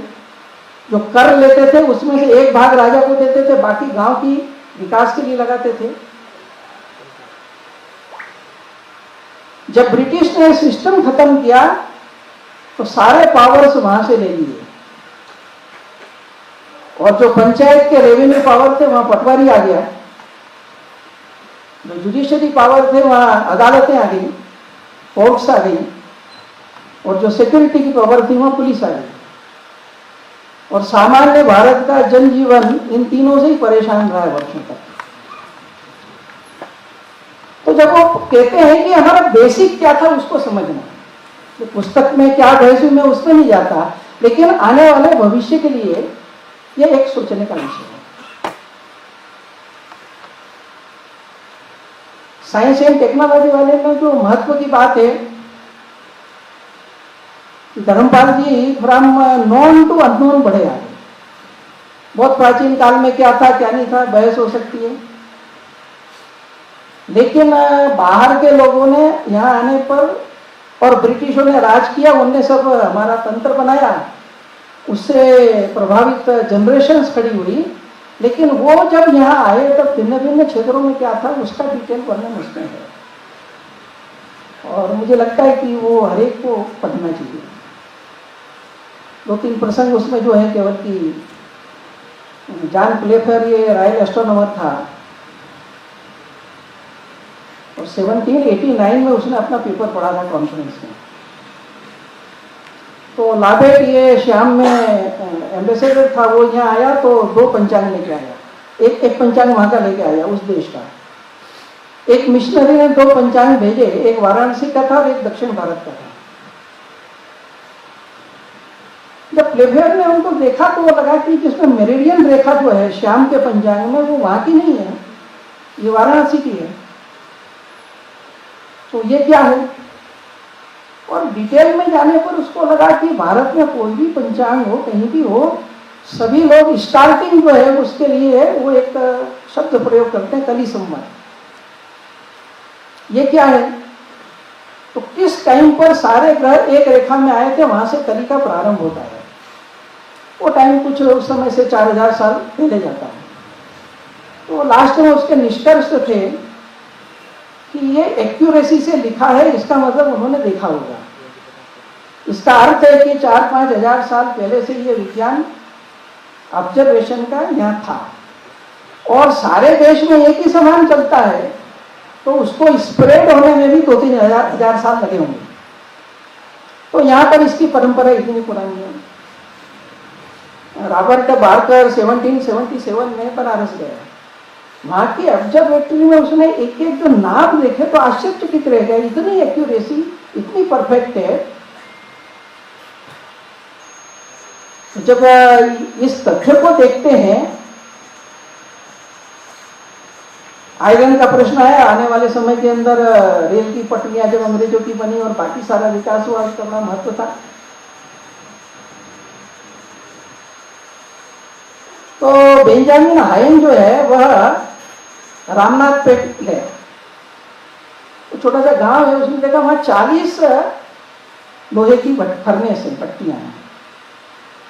जो कर लेते थे उसमें से एक भाग राजा को देते थे, बाकी गांव की विकास के लिए लगाते थे। जब ब्रिटिश ने सिस्टम खत्म किया तो सारे पावर्स वहां से ले लिए, और जो पंचायत के रेवेन्यू पावर थे वहां पटवारी आ गया, जो जुडिशरी पावर थे वहां अदालतें आ गई, कोर्ट्स आ गई, और जो सिक्योरिटी की पावर थी वहां पुलिस आ गई। और सामान्य भारत का जनजीवन इन तीनों से ही परेशान रहा है वर्षों तक। तो जब वो कहते हैं कि हमारा बेसिक क्या था उसको समझना, तो पुस्तक में क्या बहस हुई मैं उसमें नहीं जाता, लेकिन आने वाले भविष्य के लिए यह एक सोचने का विषय है। साइंस एंड टेक्नोलॉजी वाले में जो महत्व की बात है, धर्मपाल जी फ्रॉम नॉन टू अननोन बढ़े आगे। बहुत प्राचीन काल में क्या था क्या नहीं था बहस हो सकती है, लेकिन बाहर के लोगों ने यहाँ आने पर, और ब्रिटिशों ने राज किया, उनने सब हमारा तंत्र बनाया, उससे प्रभावित जनरेशन्स खड़ी हुई। लेकिन वो जब यहाँ आए तब भिन्न भिन्न क्षेत्रों में क्या था उसका डिटेल वर्णन उसमें है, और मुझे लगता है कि वो हर एक को पढ़ना चाहिए। 2-3 प्रसंग उसमें जो है केवल कि जॉन प्लेफेयर ये रॉयल एस्ट्रोनॉमर था, और 1789 में उसने अपना पेपर पढ़ा था कॉन्फ्रेंस में। तो लाभेट ये श्याम में एम्बेसडर था, वो यहाँ आया तो 2 पंचांग लेके आया, एक पंचांग वहाँ का लेके आया उस देश का। एक मिशनरी ने 2 पंचांग भेजे, एक वाराणसी का था और एक दक्षिण भारत का था। जब प्लेफेयर ने उनको देखा तो वो लगा कि जिसमें मेरिडियन रेखा जो है श्याम के पंचांग में, वो वहां की नहीं है, ये वाराणसी की है। तो ये क्या है? और डिटेल में जाने पर उसको लगा कि भारत में कोई भी पंचांग हो, कहीं भी हो, सभी लोग स्टार्टिंग जो है उसके लिए वो एक शब्द प्रयोग करते हैं, कली संवत। ये क्या है? तो किस टाइम पर सारे ग्रह एक रेखा में आए थे, वहां से कली का प्रारंभ होता है। वो टाइम कुछ उस समय से 4000 साल पहले जाता है। तो लास्ट में उसके निष्कर्ष थे कि ये एक्यूरेसी से लिखा है, इसका मतलब उन्होंने देखा होगा। इसका अर्थ है कि 4-5 हजार साल पहले से ये विज्ञान ऑब्जर्वेशन का यहाँ था और सारे देश में एक ही समान चलता है, तो उसको स्प्रेड होने में भी 2-3 हजार साल लगे होंगे। तो यहाँ पर इसकी परंपरा इतनी पुरानी है। रॉबर्ट बार्कर 1777 में बनारस गया, वहां की ऑब्जर्वेटरी में उसने एक एक जो नाप देखे तो आश्चर्यचकित रह गया, इतनी एक्यूरेसी, इतनी परफेक्ट है। जब इस तथ्य को देखते हैं, आयरन का प्रश्न है, आने वाले समय के अंदर रेल की पटरियां जब अंग्रेजों की बनी और बाकी सारा विकास हुआ, उसका बड़ा महत्व था। तो बेंजामिन हाइन जो है वह रामनाथपेट है, तो छोटा सा गांव है, उसने देखा वहां 40 लोहे की फर्नेस है, भट्टियां हैं,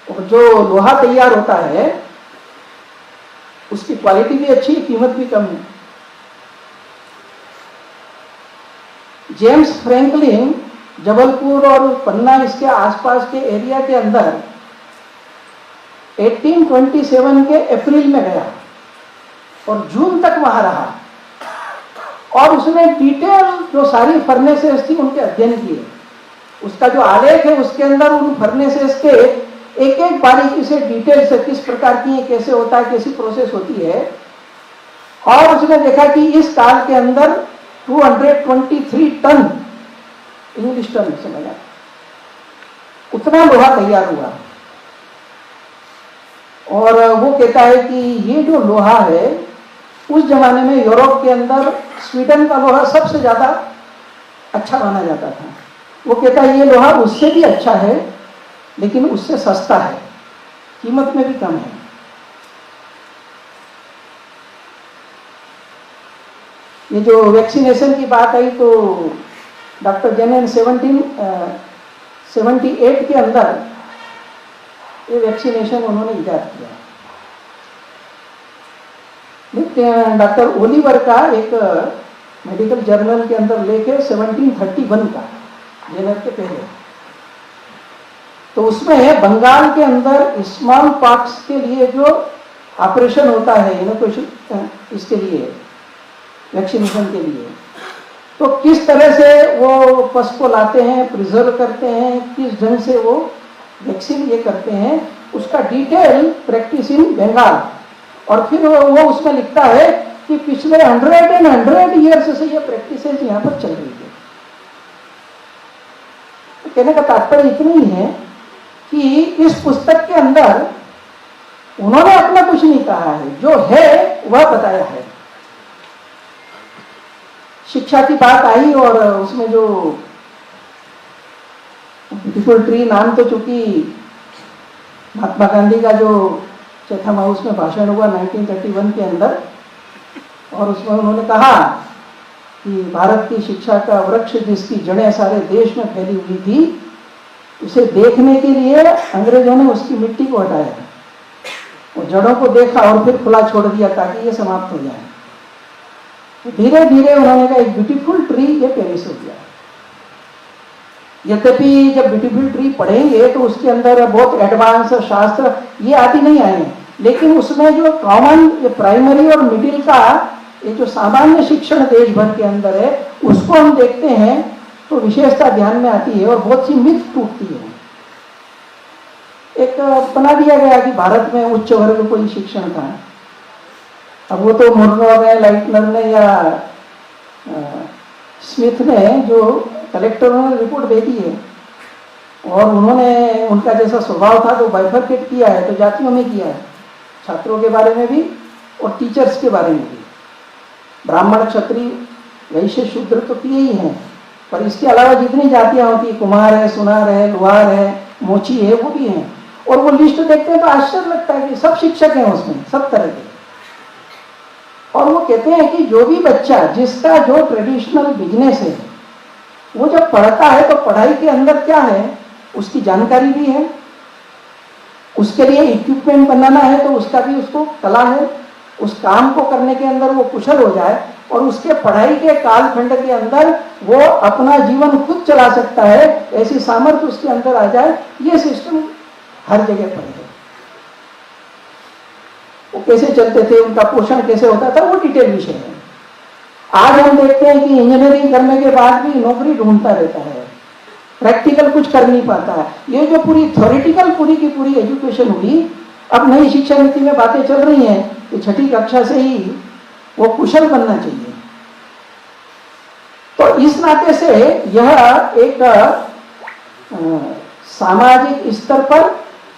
और जो लोहा तैयार होता है उसकी क्वालिटी भी अच्छी, कीमत भी कम है। जेम्स फ्रैंकलिन जबलपुर और पन्ना इसके आसपास के एरिया के अंदर 1827 के अप्रैल में गया और जून तक वहां रहा और उसने डिटेल जो सारी फर्नेसेस थी उनके अध्ययन किए। उसका जो आलेख है उसके अंदर उन फर्नेसेस के एक एक बारीकी से डिटेल से किस प्रकार की है, कैसे होता है, कैसी प्रोसेस होती है। और उसने देखा कि इस काल के अंदर 223 टन, इंग्लिश टन समझा, उतना लोहा तैयार हुआ। और वो कहता है कि ये जो लोहा है उस जमाने में यूरोप के अंदर स्वीडन का लोहा सबसे ज्यादा अच्छा माना जाता था। वो कहता है ये लोहा उससे भी अच्छा है लेकिन उससे सस्ता है, कीमत में भी कम है। ये जो वैक्सीनेशन की बात आई तो डॉक्टर जेनन 1778 के अंदर ये वैक्सीनेशन उन्होंने इजाद किया। डॉक्टर ओलिवर का एक मेडिकल जर्नल के अंदर लेके 1731 का, जेनर के पहले, तो उसमें बंगाल के अंदर स्मॉल पॉक्स के लिए जो ऑपरेशन होता है इनोकुलेशन, इसके लिए वैक्सीनेशन के लिए, तो किस तरह से वो पशु को लाते हैं, प्रिजर्व करते हैं, किस ढंग से वो वैक्सीन ये करते हैं, उसका डिटेल प्रैक्टिस इन बंगाल। और फिर वो उसमें लिखता है कि पिछले 100 ईयर्स से ये प्रैक्टिस यहाँ पर चल रही है। तो कहने का तात्पर्य इतना ही है कि इस पुस्तक के अंदर उन्होंने अपना कुछ नहीं कहा है, जो है वह बताया है। शिक्षा की बात आई और उसमें जो ब्यूटीफुल ट्री नाम, तो चूंकि महात्मा गांधी का जो चैथम हाउस में भाषण हुआ 1931 के अंदर, और उसमें उन्होंने कहा कि भारत की शिक्षा का वृक्ष जिसकी जड़ें सारे देश में फैली हुई थी, उसे देखने के लिए अंग्रेजों ने उसकी मिट्टी को हटाया और जड़ों को देखा और फिर खुला छोड़ दिया ताकि ये समाप्त हो जाए। तो धीरे धीरे उन्होंने कहा एक ब्यूटीफुल ट्री ये पेरिश हो गया। यद्यपि जब ब्यूटीफुल ट्री पढ़ेंगे तो उसके अंदर बहुत एडवांस शास्त्र ये आदि नहीं आए, लेकिन उसमें जो कॉमन प्राइमरी और मिडिल का ये जो सामान्य शिक्षण देश भर के अंदर है उसको हम देखते हैं तो विशेषता ध्यान में आती है और बहुत सी मिथ टूटती है। एक बना दिया गया कि भारत में उच्च वर्ग को ही शिक्षण था। अब वो तो मुर्नो ने, लाइटनर ने या स्मिथ ने, जो कलेक्टरों ने रिपोर्ट दे दी है, और उन्होंने उनका जैसा स्वभाव था तो बाइफरकेट किया है, तो जातियों में किया है, छात्रों के बारे में भी और टीचर्स के बारे में भी। ब्राह्मण, क्षत्रिय, वैश्य, शूद्र तो किए ही हैं, पर इसके अलावा जितनी जातियां होती, कुम्हार है, सुनार है, लोहार है, मोची है, वो भी हैं। और वो लिस्ट देखते हैं तो आश्चर्य लगता है कि सब शिक्षक हैं उसमें, सब तरह के। और वो कहते हैं कि जो भी बच्चा जिसका जो ट्रेडिशनल बिजनेस है, वो जब पढ़ता है तो पढ़ाई के अंदर क्या है उसकी जानकारी भी है, उसके लिए इक्विपमेंट बनाना है तो उसका भी उसको कला है, उस काम को करने के अंदर वो कुशल हो जाए, और उसके पढ़ाई के कालखंड के अंदर वो अपना जीवन खुद चला सकता है, ऐसी सामर्थ्य उसके अंदर आ जाए। ये सिस्टम हर जगह पर है। वो कैसे चलते थे, उनका पोषण कैसे होता था, वो डिटेल विषय है। आज हम देखते हैं कि इंजीनियरिंग करने के बाद भी नौकरी ढूंढता रहता है, प्रैक्टिकल कुछ कर नहीं पाता है। ये जो पूरी थ्योरेटिकल पूरी की पूरी एजुकेशन हुई, अब नई शिक्षा नीति में बातें चल रही हैं कि 6ठी कक्षा से ही वो कुशल बनना चाहिए। तो इस नाते से यह एक सामाजिक स्तर पर,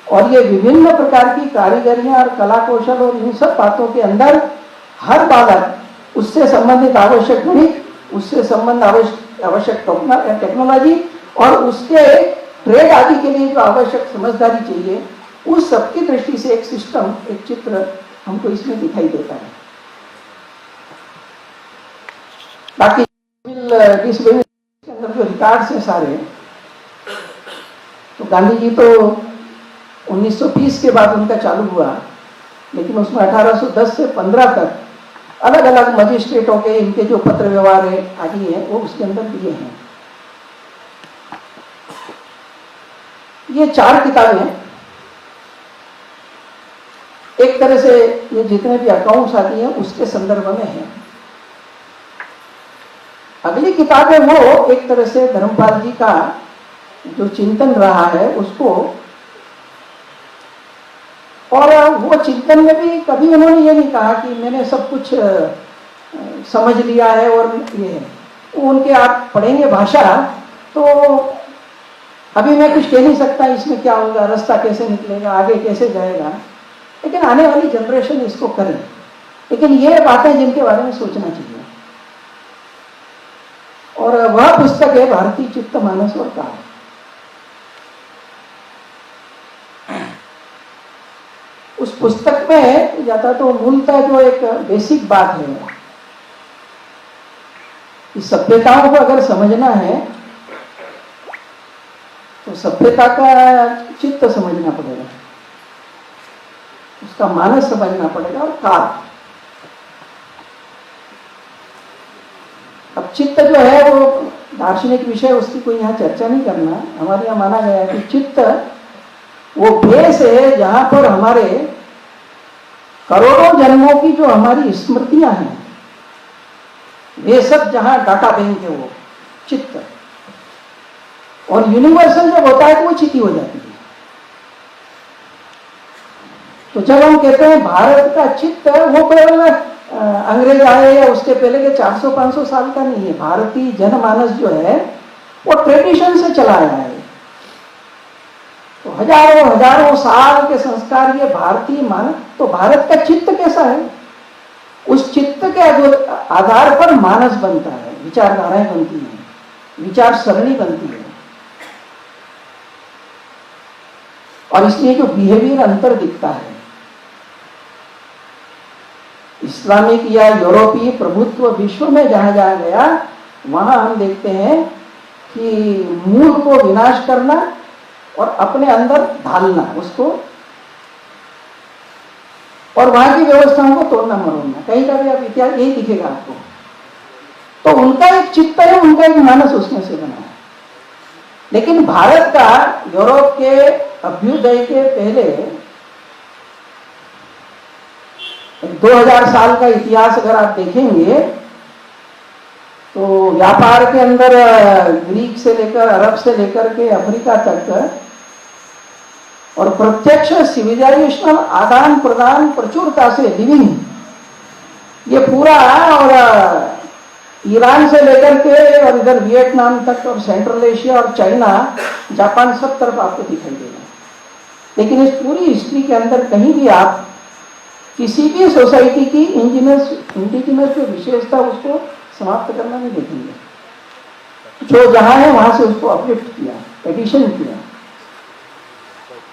और ये विभिन्न प्रकार की कारीगरियां और कला कौशल और इन सब बातों के अंदर हर बालक, उससे संबंधित आवश्यक गणित, उससे संबंध आवश्यक टेक्नोलॉजी और उसके ट्रेड आदि के लिए जो आवश्यक समझदारी चाहिए, उस सबकी दृष्टि से एक सिस्टम, एक चित्र हमको इसमें दिखाई देता है। बाकी के अंदर जो रिकॉर्ड्स हैं सारे, तो गांधी जी तो 1920 के बाद उनका चालू हुआ, लेकिन उसमें 1810 से 15 तक अलग अलग मजिस्ट्रेटों के इनके जो पत्र व्यवहार है आदि है वो उसके अंदर दिए हैं। ये 4 किताबें एक तरह से ये जितने भी अकाउंट्स आती हैं उसके संदर्भ में है। अगली किताब है वो एक तरह से धर्मपाल जी का जो चिंतन रहा है उसको, और वो चिंतन में भी कभी उन्होंने ये नहीं कहा कि मैंने सब कुछ समझ लिया है और ये है। उनके आप पढ़ेंगे भाषा तो अभी मैं कुछ कह नहीं सकता इसमें क्या होगा, रास्ता कैसे निकलेगा, आगे कैसे जाएगा, लेकिन आने वाली जनरेशन इसको करे। लेकिन ये बातें जिनके बारे में सोचना चाहिए, और वह पुस्तक है भारतीय चित्त मानस और काल। उस पुस्तक में जाता तो मूलतः जो एक बेसिक बात है कि सभ्यताओं को अगर समझना है तो सभ्यता का चित्त समझना पड़ेगा, उसका मानस समझना पड़ेगा और काल। अब चित्त जो है वो दार्शनिक विषय, उसकी कोई यहाँ चर्चा नहीं करना। हमारे यहाँ माना गया है कि चित्त वो बेस है जहां पर हमारे करोड़ों जन्मों की जो हमारी स्मृतियां हैं वे सब जहां डाटा बैंक है वो चित्त, और यूनिवर्सल जब होता है तो वो चिति हो जाती है। तो जब हम कहते हैं भारत का चित्त, वो केवल अंग्रेज आए या उसके पहले के 400-500 साल का नहीं है। भारतीय जनमानस जो है वो ट्रेडिशन से चला आया है, तो हजारों साल के संस्कार ये भारतीय मान। तो भारत का चित्त कैसा है, उस चित्त के आधार पर मानस बनता है, विचारधाराएं बनती हैं, विचार सरणी बनती है, और इसलिए जो बिहेवियर अंतर दिखता है इस्लामिक या यूरोपीय प्रभुत्व विश्व में जहां जहां गया, वहां हम देखते हैं कि मूल को विनाश करना और अपने अंदर ढालना उसको, और वहां की व्यवस्थाओं को तोड़ना मरोड़ना। कहीं का भी आप इतिहास यही दिखेगा आपको। तो उनका एक चित्त है, उनका एक मानस उसमें से बना है। लेकिन भारत का यूरोप के अभ्युदय के पहले 2000 साल का इतिहास अगर आप देखेंगे तो व्यापार के अंदर ग्रीक से लेकर, अरब से लेकर के अफ्रीका तक और प्रत्यक्ष सिविलाइजेशनल आदान प्रदान प्रचुरता से लिविंग, ये पूरा और ईरान से लेकर के और इधर वियतनाम तक और सेंट्रल एशिया और चाइना, जापान, सब तरफ आपको दिखाई देगा। लेकिन इस पूरी हिस्ट्री के अंदर कहीं भी आप किसी भी सोसाइटी की इंडिजिनस जो विशेषता उसको समाप्त करना नहीं देखेंगे। जो जहां है वहां से उसको अपलिफ्ट किया, एडिशन किया।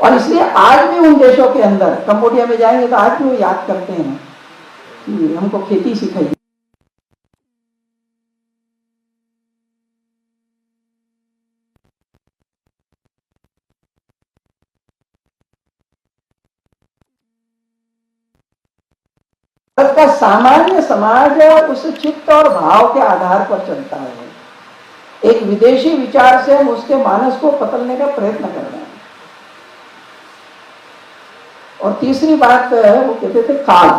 और इसलिए आज भी उन देशों के अंदर, कंबोडिया में जाएंगे तो आज भी वो याद करते हैं कि हमको खेती सिखाई। भारत का सामान्य समाज उस चित्त और भाव के आधार पर चलता है। एक विदेशी विचार से हम उसके मानस को पकड़ने का प्रयत्न कर रहे हैं। और तीसरी बात वो कहते थे काल।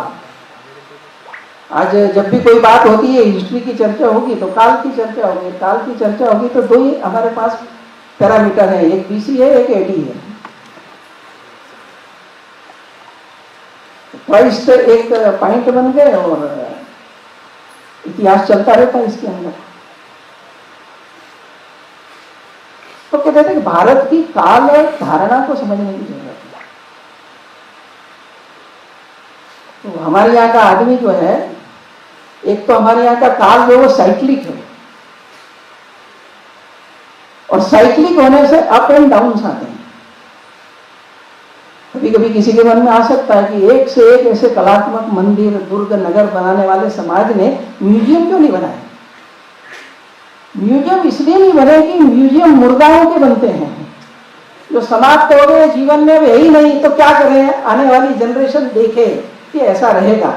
आज जब भी कोई बात होती है, हिस्ट्री की चर्चा होगी तो काल की चर्चा होगी, काल की चर्चा होगी तो दो ही हमारे पास पैरामीटर है, एक बीसी है, एक एडी है। क्राइस्ट एक पॉइंट बन गए और इतिहास चलता रहता है इसके अंदर। तो कहते थे कि भारत की काल धारणा को समझने की जरूरत है। तो हमारे यहाँ का आदमी जो है, एक तो हमारे यहाँ का काल जो वो साइक्लिक है, और साइक्लिक होने से अप एंड डाउन आते हैं। कभी कभी किसी के मन में आ सकता है कि एक से एक ऐसे कलात्मक मंदिर, दुर्ग, नगर बनाने वाले समाज ने म्यूजियम क्यों नहीं बनाए? म्यूजियम इसलिए नहीं बने कि म्यूजियम मुर्दाओं के बनते हैं जो समाप्त हो गए, जीवन में वे ही नहीं, तो क्या करें, आने वाली जनरेशन देखे कि ऐसा रहेगा।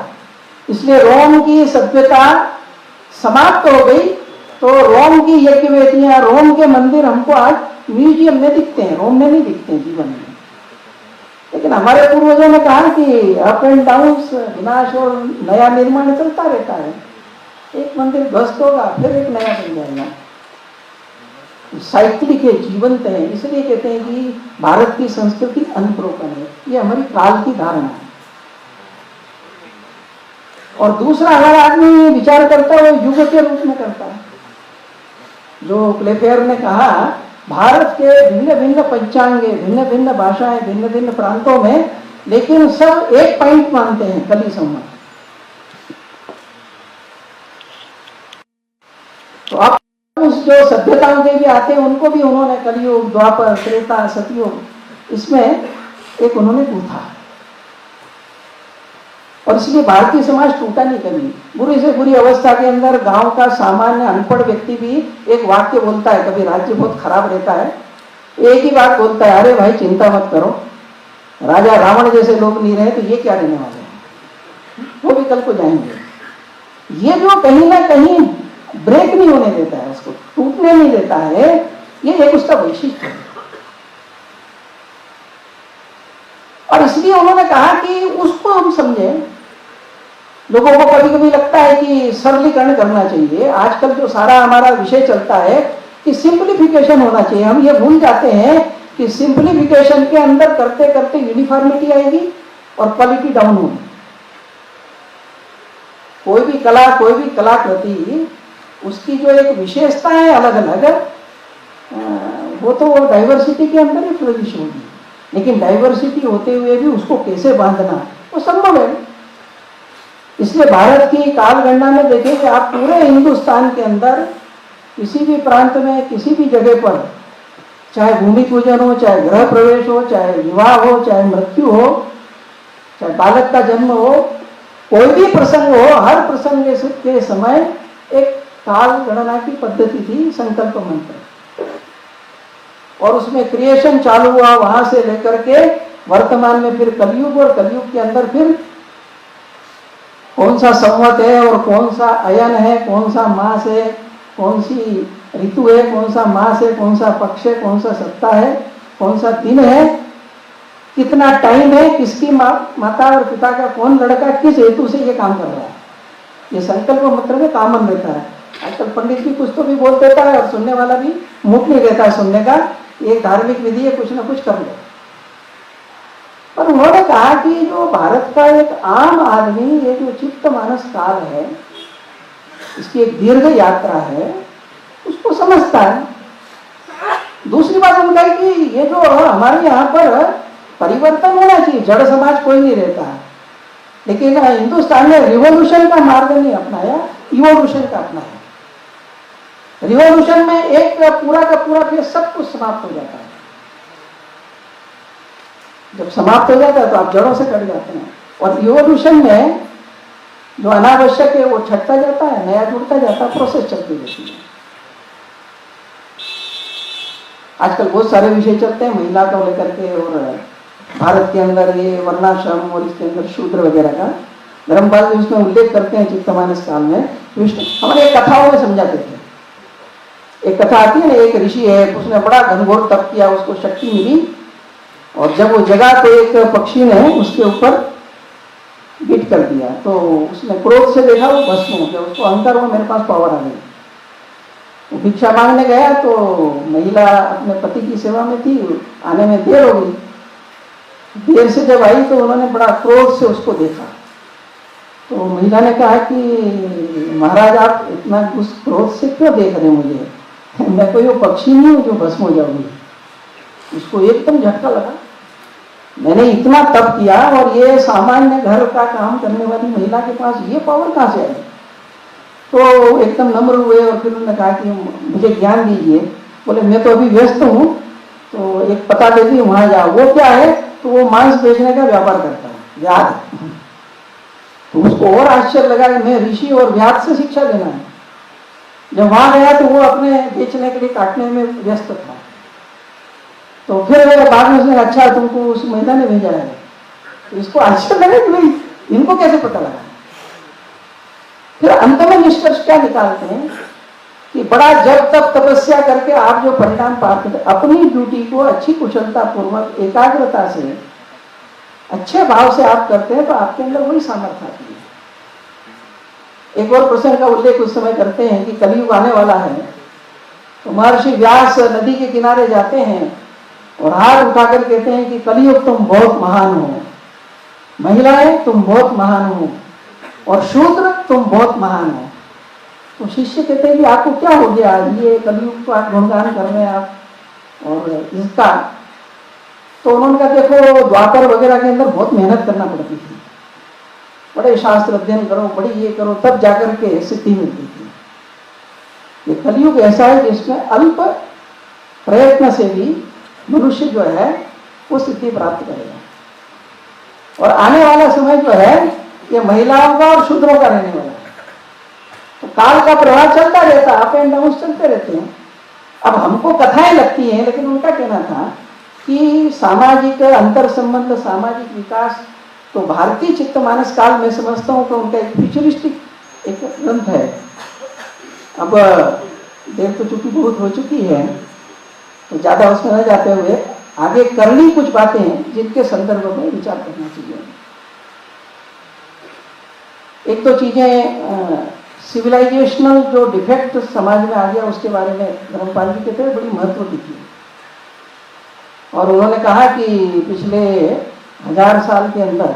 इसलिए रोम की सभ्यता समाप्त हो गई, तो रोम की यज्ञ वेदियां, रोम के मंदिर हमको आज म्यूजियम में दिखते हैं, रोम में नहीं दिखते हैं जीवन में। लेकिन हमारे पूर्वजों ने कहा कि अप एंड डाउन, विनाश और नया निर्माण चलता रहता है। एक मंदिर ध्वस्त होगा, फिर एक नया बन जाएगा। साइक्लिक है, जीवंत है। इसलिए कहते हैं कि भारत की संस्कृति अनब्रोकन है। ये हमारी काल की धारणा है। और दूसरा, अगर आदमी विचार करता है वो युग के रूप में करता है। जो प्लेफेयर ने कहा, भारत के भिन्न भिन्न पंचांगे, भिन्न भिन्न भाषाएं, भिन्न भिन्न प्रांतों में, लेकिन सब एक पॉइंट मानते हैं, कली संवत। तो अब उस जो सभ्यताओं के भी आते हैं उनको भी उन्होंने कलियुग, द्वापर, त्रेता, सतयुग, इसमें एक उन्होंने गूंथा। और इसलिए भारतीय समाज टूटा नहीं कभी। बुरी से बुरी अवस्था के अंदर गांव का सामान्य अनपढ़ व्यक्ति भी एक वाक्य बोलता है, कभी राज्य बहुत खराब रहता है, एक ही बात बोलता है, अरे भाई चिंता मत करो, राजा रावण जैसे लोग नहीं रहे तो ये क्या रहने वाले हैं, वो भी कल को जाएंगे। ये जो कहीं ना कहीं ब्रेक नहीं होने देता है, उसको टूटने नहीं देता है, ये एक उसका वैशिष्ट्य है। और इसलिए उन्होंने कहा कि उसको हम समझें। लोगों को कभी कभी लगता है कि सरलीकरण करना चाहिए। आजकल जो सारा हमारा विषय चलता है कि सिंप्लीफिकेशन होना चाहिए। हम ये भूल जाते हैं कि सिंप्लीफिकेशन के अंदर करते करते यूनिफॉर्मिटी आएगी और क्वालिटी डाउन होगी। कोई भी कला, कोई भी कलाकृति, उसकी जो एक विशेषता है अलग अलग, वो तो डाइवर्सिटी के अंदर ही फ्लरिश होगी। लेकिन डाइवर्सिटी होते हुए भी उसको कैसे बांधना, वो संभव है। इसलिए भारत की कालगणना में देखेंगे आप, पूरे हिंदुस्तान के अंदर किसी भी प्रांत में, किसी भी जगह पर, चाहे भूमि पूजन हो, चाहे गृह प्रवेश हो, चाहे विवाह हो, चाहे मृत्यु हो, चाहे बालक का जन्म हो, कोई भी प्रसंग हो, हर प्रसंग के समय एक काल गणना की पद्धति थी, संकल्प मंत्र। और उसमें क्रिएशन चालू हुआ, वहां से लेकर के वर्तमान में फिर कलयुग, और कलयुग के अंदर फिर कौन सा संवत है और कौन सा अयन है, कौन सा मास है, कौन सी ऋतु है, कौन सा मास है, कौन सा पक्ष है, कौन सा सप्ताह है, कौन सा दिन है, कितना टाइम है, किसकी माता और पिता का कौन लड़का किस हेतु से ये काम कर रहा है। ये संकल्प मंत्र में कॉमन रहता है। आजकल पंडित भी कुछ तो भी बोल देता है और सुनने वाला भी मुख नहीं रहता है सुनने का। एक धार्मिक विधि है, कुछ ना कुछ कर लो। पर उन्होंने कहा कि जो भारत का एक आम आदमी, ये जो चित्त मानस काल है, इसकी एक दीर्घ यात्रा है, उसको समझता है। दूसरी बात उनका है कि ये जो हमारे यहाँ पर परिवर्तन होना चाहिए, जड़ समाज कोई नहीं रहता है, लेकिन हिंदुस्तान ने रिवॉल्यूशन का मार्ग नहीं अपनाया, इवोल्यूशन का अपनाया। रिवॉल्यूशन में एक पूरा का पूरा फिर सब कुछ समाप्त हो जाता है। जब समाप्त हो जाता है तो आप जड़ों से कट जाते हैं, और इवोल्यूशन में जो अनावश्यक है वो छटता जाता है, नया जुड़ता जाता है, प्रोसेस चलती रहती है। आजकल बहुत सारे विषय चलते हैं महिला को लेकर के, और भारत के अंदर ये वर्णाश्रम और इसके अंदर शूद्र वगैरह का धर्मपाल जी उसमें उल्लेख करते हैं चित्तमानस काल में। हमारे एक कथाओं में समझाते थे, एक कथा आती है ना, एक ऋषि है, उसने बड़ा घनघोर तप किया, उसको शक्ति मिली, और जब वो जगा तो एक पक्षी ने उसके ऊपर गिट कर दिया, तो उसने क्रोध से देखा, वो भस्म हो गया, उसको अहंकार हुआ मेरे पास पावर आ गई। वो भिक्षा मांगने गया तो महिला अपने पति की सेवा में थी, आने में देर हो गई। देर से जब आई तो उन्होंने बड़ा क्रोध से उसको देखा, तो महिला ने कहा कि महाराज आप इतना क्रोध से क्यों देख रहे हैं मुझे, मैं कोई वो पक्षी नहीं हूँ जो भस्म हो जाऊंगी। उसको एकदम झटका लगा, मैंने इतना तप किया और ये सामान्य घर का काम करने वाली महिला के पास ये पावर कहाँ से आई। तो एकदम नम्र हुए और फिर उन्होंने कहा कि मुझे ज्ञान दीजिए। बोले मैं तो अभी व्यस्त हूँ, तो एक पता दे दी, वहां जाओ। वो क्या है, तो वो मांस बेचने का व्यापार करता है, व्याध। तो उसको और आश्चर्य लगा कि मैं ऋषि और व्याध से शिक्षा लेना है। जब वहां गया तो वो अपने बेचने के लिए काटने में व्यस्त था। तो फिर बाद में उसने अच्छा तुमको उस महिला ने भेजा है। तो इसको आश्चर्य लगा कि भाई इनको कैसे पता लगा। फिर अंत में निष्कर्ष क्या निकालते हैं कि बड़ा जब तब तपस्या करके आप जो परिणाम प्राप्त करते, अपनी ड्यूटी को अच्छी कुशलता पूर्वक एकाग्रता से अच्छे भाव से आप करते हैं, तो आपके अंदर वही सामर्थ्य आती है। एक और प्रसंग का उल्लेख उस समय करते हैं कि कलयुग आने वाला है, तो महर्षि व्यास नदी के किनारे जाते हैं और हाथ उठाकर कहते हैं कि कलयुग तुम बहुत महान हो, महिलाएं तुम बहुत महान हो, और शूद्र तुम बहुत महान हो। तो शिष्य कहते हैं कि आपको क्या हो गया, ये कलयुग का गुणगान कर रहे हैं आप और इसका। तो उन्होंने कहा देखो द्वापर वगैरह के अंदर बहुत मेहनत करना पड़ती थी, बड़े शास्त्र अध्ययन करो, बड़ी ये करो, तब जाकर के सिद्धि मिलती थी। ये कलयुग ऐसा है जिसमें अल्प प्रयत्न से भी मनुष्य जो है वो सिद्धि प्राप्त करेगा। और आने वाला समय जो है ये महिलाओं का और शूद्रों का रहने वाला है। तो काल का प्रवाह चलता रहता, अप एंड डाउन चलते रहते हैं। अब हमको कथाएं लगती हैं, लेकिन उनका कहना था कि सामाजिक अंतर संबंध, सामाजिक विकास, तो भारतीय चित्तमानस काल में समझता हूँ कि उनका एक फ्यूचरिस्टिक एक ग्रंथ है। अब देर तो चूंकि बहुत हो चुकी है, तो ज्यादा उसमें न जाते हुए आगे करनी कुछ बातें हैं जिनके संदर्भ में विचार करना चाहिए। एक तो चीजें सिविलाइजेशनल जो डिफेक्ट समाज में आ गया उसके बारे में धर्मपाल जी कहते हैं बड़ी महत्व दी थी। और उन्होंने कहा कि पिछले 1000 साल के अंदर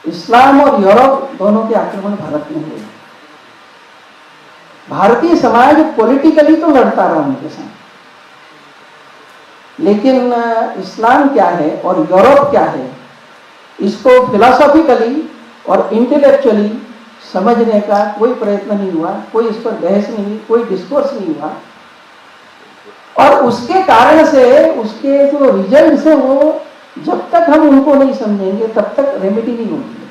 इस्लाम और यूरोप दोनों के आक्रमण भारत में हुए। भारतीय समाज पॉलिटिकली तो लड़ता रहा उनके साथ, लेकिन इस्लाम क्या है और यूरोप क्या है इसको फिलोसॉफिकली और इंटेलेक्चुअली समझने का कोई प्रयत्न नहीं हुआ, कोई इस पर बहस नहीं हुई, कोई डिस्कोर्स नहीं हुआ। और उसके कारण से उसके जो रिजल्ट है वो जब तक हम उनको नहीं समझेंगे तब तक रेमेडी नहीं होगी।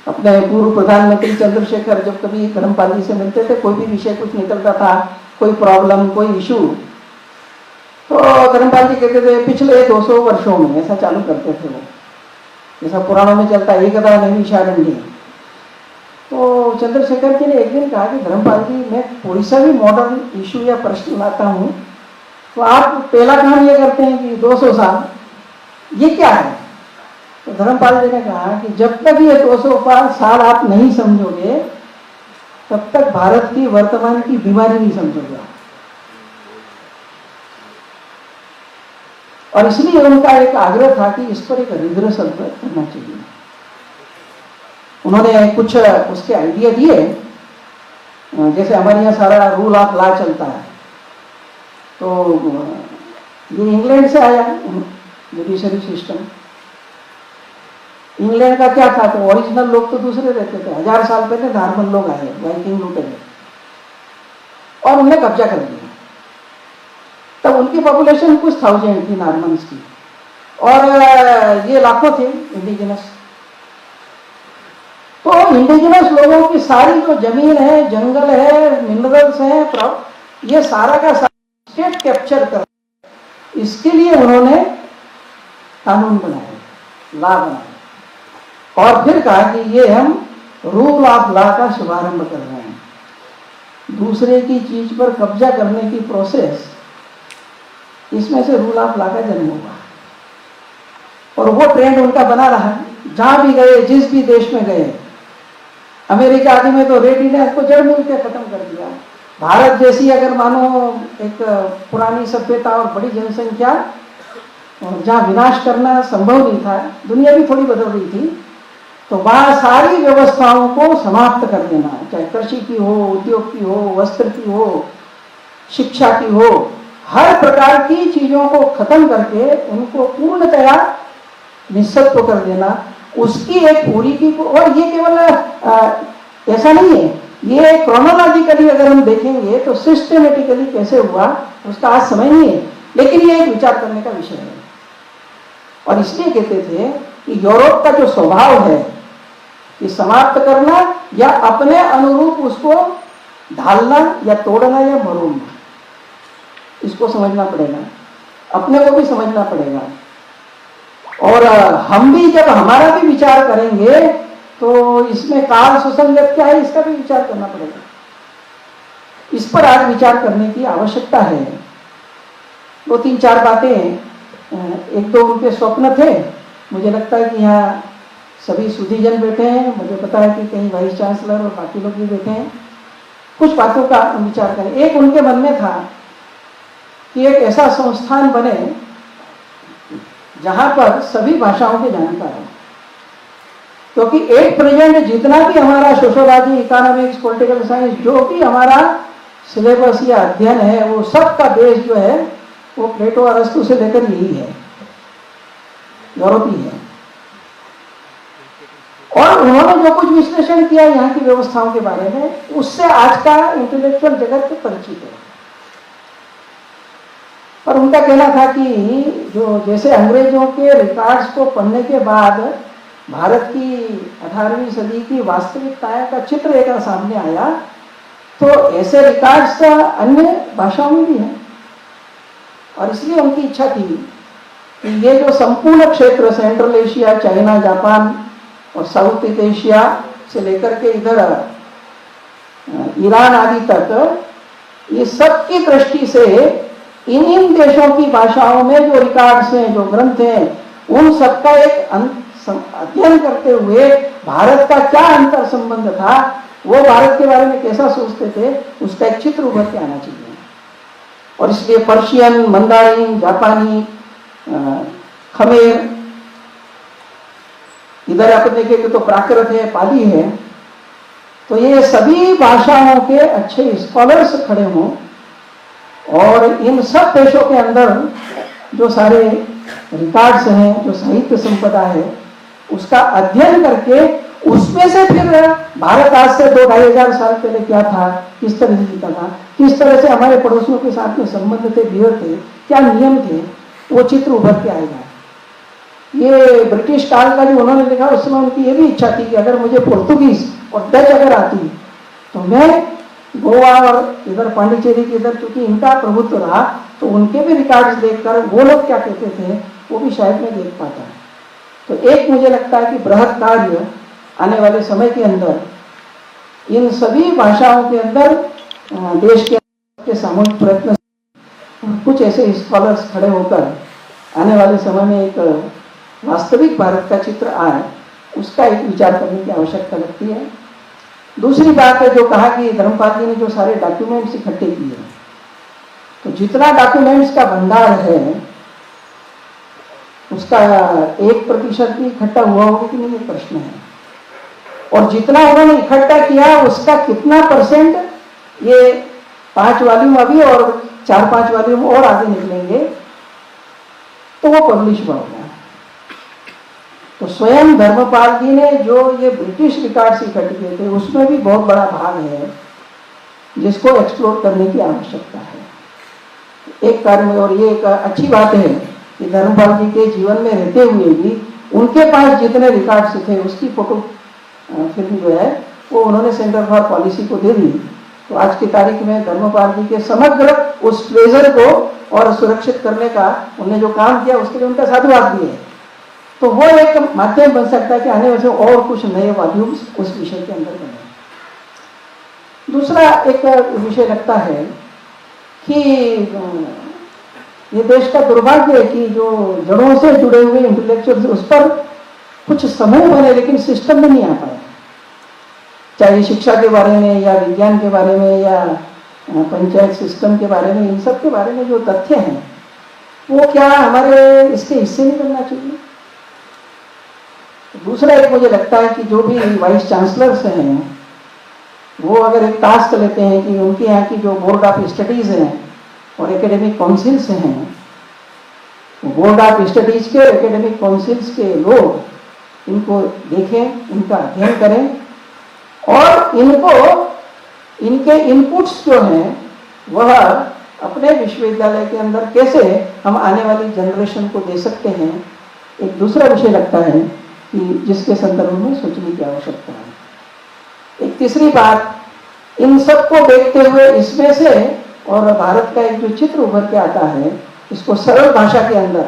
अपने पूर्व प्रधानमंत्री चंद्रशेखर जब कभी धर्मपाल जी से मिलते थे, कोई भी विषय कुछ निकलता था, कोई प्रॉब्लम, कोई इशू, तो धर्मपाल जी कहते थे पिछले 200 वर्षों में ऐसा चालू करते थे वो, जैसा पुराणों में चलता है एकदा नवी शारण्य। तो चंद्रशेखर जी ने एक दिन कहा कि धर्मपाल जी मैं कोई सा भी मॉडर्न इशू या प्रश्न लाता हूँ तो आप पहला काम ये करते हैं कि 200 साल, ये क्या है। तो धर्मपाल जी ने कहा कि जब तक ये 200 साल आप नहीं समझोगे तब तक भारत की वर्तमान की बीमारी नहीं समझोगे। और इसलिए उनका एक आग्रह था कि इस पर एक रिग्रेसल करना चाहिए। उन्होंने कुछ उसके आइडिया दिए, जैसे हमारे यहाँ सारा रूल ऑफ लॉ चलता है, तो ये इंग्लैंड से आया जुडिशरी सिस्टम। इंग्लैंड का क्या था, तो ओरिजिनल लोग तो दूसरे रहते थे। 1000 साल पहले नॉर्मन लोग आए, वाइकिंग लूटे और उन्हें कब्जा कर लिया। तब उनकी पॉपुलेशन कुछ 1000 थी नॉर्मन्स की, और ये लाखों थे इंडिजिनस। तो इंडिजिनस लोगों की सारी जो जमीन है, जंगल है, मिनरल्स हैं, ये सारा का सारा स्टेट कैप्चर कर, इसके लिए उन्होंने कानून बनाए, लॉ बनाए, और फिर कहा कि ये हम रूल ऑफ लॉ का शुभारंभ कर रहे हैं। दूसरे की चीज पर कब्जा करने की प्रोसेस, इसमें से रूल ऑफ लॉ का जन्म हुआ, और वो ट्रेंड उनका बना रहा। जहां भी गए, जिस भी देश में गए, अमेरिका आदि में तो रेडीनेस को जड़ मिल के खत्म कर दिया। भारत जैसी अगर मानो एक पुरानी सभ्यता और बड़ी जनसंख्या, और जहाँ विनाश करना संभव नहीं था, दुनिया भी थोड़ी बदल रही थी, तो वहाँ सारी व्यवस्थाओं को समाप्त कर देना, चाहे कृषि की हो, उद्योग की हो, वस्त्र की हो, शिक्षा की हो, हर प्रकार की चीजों को खत्म करके उनको पूर्णतया निःशत्व कर देना, उसकी एक पूरी की। और ये केवल ऐसा नहीं है, ये क्रोनोलॉजिकली अगर हम देखेंगे तो सिस्टमेटिकली कैसे हुआ उसका आज समय नहीं है, लेकिन ये एक विचार करने का विषय है। और इसलिए कहते थे कि यूरोप का जो स्वभाव है कि समाप्त करना या अपने अनुरूप उसको ढालना या तोड़ना या मरोड़ना, इसको समझना पड़ेगा, अपने को भी समझना पड़ेगा। और हम भी जब हमारा भी विचार करेंगे तो इसमें काल सुसंगत क्या है, इसका भी विचार करना पड़ेगा। इस पर आज विचार करने की आवश्यकता है। 2-3-4 बातें, एक तो उनके स्वप्न थे। मुझे लगता है कि यहाँ सभी सुधीजन बैठे हैं, मुझे पता है कि कहीं वाइस चांसलर और बाकी लोग भी बैठे हैं। कुछ बातों का विचार करें। एक उनके मन में था कि एक ऐसा संस्थान बने जहां पर सभी भाषाओं के जानकार हैं, क्योंकि एक प्रेजेंट जितना भी हमारा सोशियोलॉजी, इकोनॉमिक्स, पॉलिटिकल साइंस, जो भी हमारा सिलेबस या अध्ययन है, वो सब का बेस जो है वो प्लेटो अरस्तु से लेकर यही है, यूरोपीय है। और उन्होंने जो कुछ विश्लेषण किया यहाँ की व्यवस्थाओं के बारे में, उससे आज का इंटेलेक्चुअल जगत परिचित है। पर उनका कहना था कि जो जैसे अंग्रेजों के रिकॉर्ड्स को पढ़ने के बाद भारत की 18वीं सदी की वास्तविकता का चित्र एक सामने आया, तो ऐसे रिकॉर्ड्स अन्य भाषाओं में भी हैं। और इसलिए उनकी इच्छा थी कि ये जो संपूर्ण क्षेत्र, सेंट्रल एशिया, चाइना, जापान और साउथ ईस्ट एशिया से लेकर के इधर ईरान आदि तक, ये सब की दृष्टि से इन देशों की भाषाओं में जो रिकॉर्ड्स हैं, जो ग्रंथ हैं, उन सबका एक अध्ययन करते हुए भारत का क्या अंतर संबंध था, वो भारत के बारे में कैसा सोचते थे, उसका एक चित्र उभर के आना चाहिए। और इसलिए पर्शियन, मंदारिन, जापानी, खमेर, इधर अपन देखेंगे तो प्राकृत है, पाली है, तो ये सभी भाषाओं के अच्छे स्कॉलर्स खड़े हों और इन सब देशों के अंदर जो सारे रिकॉर्ड्स हैं, जो साहित्य संपदा है, उसका अध्ययन करके उसमें से फिर भारत आज से 2-2,500 साल पहले क्या था, किस तरह से जीता था, किस तरह से हमारे पड़ोसियों के साथ में संबंध थे, बिहेव थे, क्या नियम थे, वो चित्र उभर के आएगा। ये ब्रिटिश काल का जो उन्होंने लिखा, उस समय उनकी ये भी इच्छा थी कि अगर मुझे पोर्तुगीज और डच अगर आती तो मैं गोवा और इधर पांडिचेरी की इधर, क्योंकि इनका प्रभुत्व रहा, तो उनके भी रिकॉर्ड्स देखकर वो लोग क्या कहते थे वो भी शायद मैं देख पाता। तो एक मुझे लगता है कि बृहद कार्य आने वाले समय के अंदर इन सभी भाषाओं के अंदर देश के सामूहिक प्रयत्न, कुछ ऐसे स्कॉलर्स खड़े होकर आने वाले समय में एक वास्तविक भारत का चित्र आए, उसका एक विचार करने की आवश्यकता लगती है। दूसरी बात है जो कहा कि धर्मपाल जी ने जो सारे डॉक्यूमेंट्स इकट्ठे किए, तो जितना डॉक्यूमेंट्स का भंडार है उसका 1% भी इकट्ठा हुआ होगा कि नहीं, ये प्रश्न है। और जितना उन्होंने इकट्ठा किया उसका कितना परसेंट ये 5 वॉल्यूम अभी और 4-5 वॉल्यूम और आगे निकलेंगे तो वो पब्लिश हो गया। तो स्वयं धर्मपाल जी ने जो ये ब्रिटिश रिकॉर्ड्स इकट्ठे किए थे उसमें भी बहुत बड़ा भाग है जिसको एक्सप्लोर करने की आवश्यकता है एक कार्य में। और ये एक अच्छी बात है कि धर्मपाल जी के जीवन में रहते हुए भी उनके पास जितने रिकॉर्ड्स थे उसकी फोटो फिल्म जो है वो उन्होंने सेंटर फॉर पॉलिसी को दे दी। तो आज की तारीख में धर्मपाल जी के समग्र उस ट्रेजर को और सुरक्षित करने का उन्होंने जो काम किया उसके लिए उनका साधुवाद भी है। तो वो एक माध्यम बन सकता है कि आने वाले और कुछ नए वॉल्यूम्स उस विषय के अंदर बने। दूसरा एक विषय लगता है कि ये देश का दुर्भाग्य है कि जो जड़ों से जुड़े हुए इंटेलेक्चुअल्स उस पर कुछ समूह बने लेकिन सिस्टम में नहीं आ पाए, चाहे शिक्षा के बारे में या विज्ञान के बारे में या पंचायत सिस्टम के बारे में, इन सब के बारे में जो तथ्य हैं वो क्या हमारे इसके हिस्से नहीं बनना चाहिए। दूसरा एक मुझे लगता है कि जो भी वाइस चांसलर्स हैं वो अगर एक टास्क लेते हैं कि उनके यहाँ की जो बोर्ड ऑफ स्टडीज हैं और एकेडमिक काउंसिल्स हैं, बोर्ड ऑफ स्टडीज के एकेडमिक काउंसिल्स के लोग इनको देखें, इनका अध्ययन करें और इनको इनके इनपुट्स जो हैं वह अपने विश्वविद्यालय के अंदर कैसे हम आने वाली जनरेशन को दे सकते हैं। एक दूसरा विषय लगता है कि जिसके संदर्भ में सोचने की आवश्यकता है। एक तीसरी बात, इन सबको देखते हुए इसमें से और भारत का एक जो चित्र उभर के आता है इसको सरल भाषा के अंदर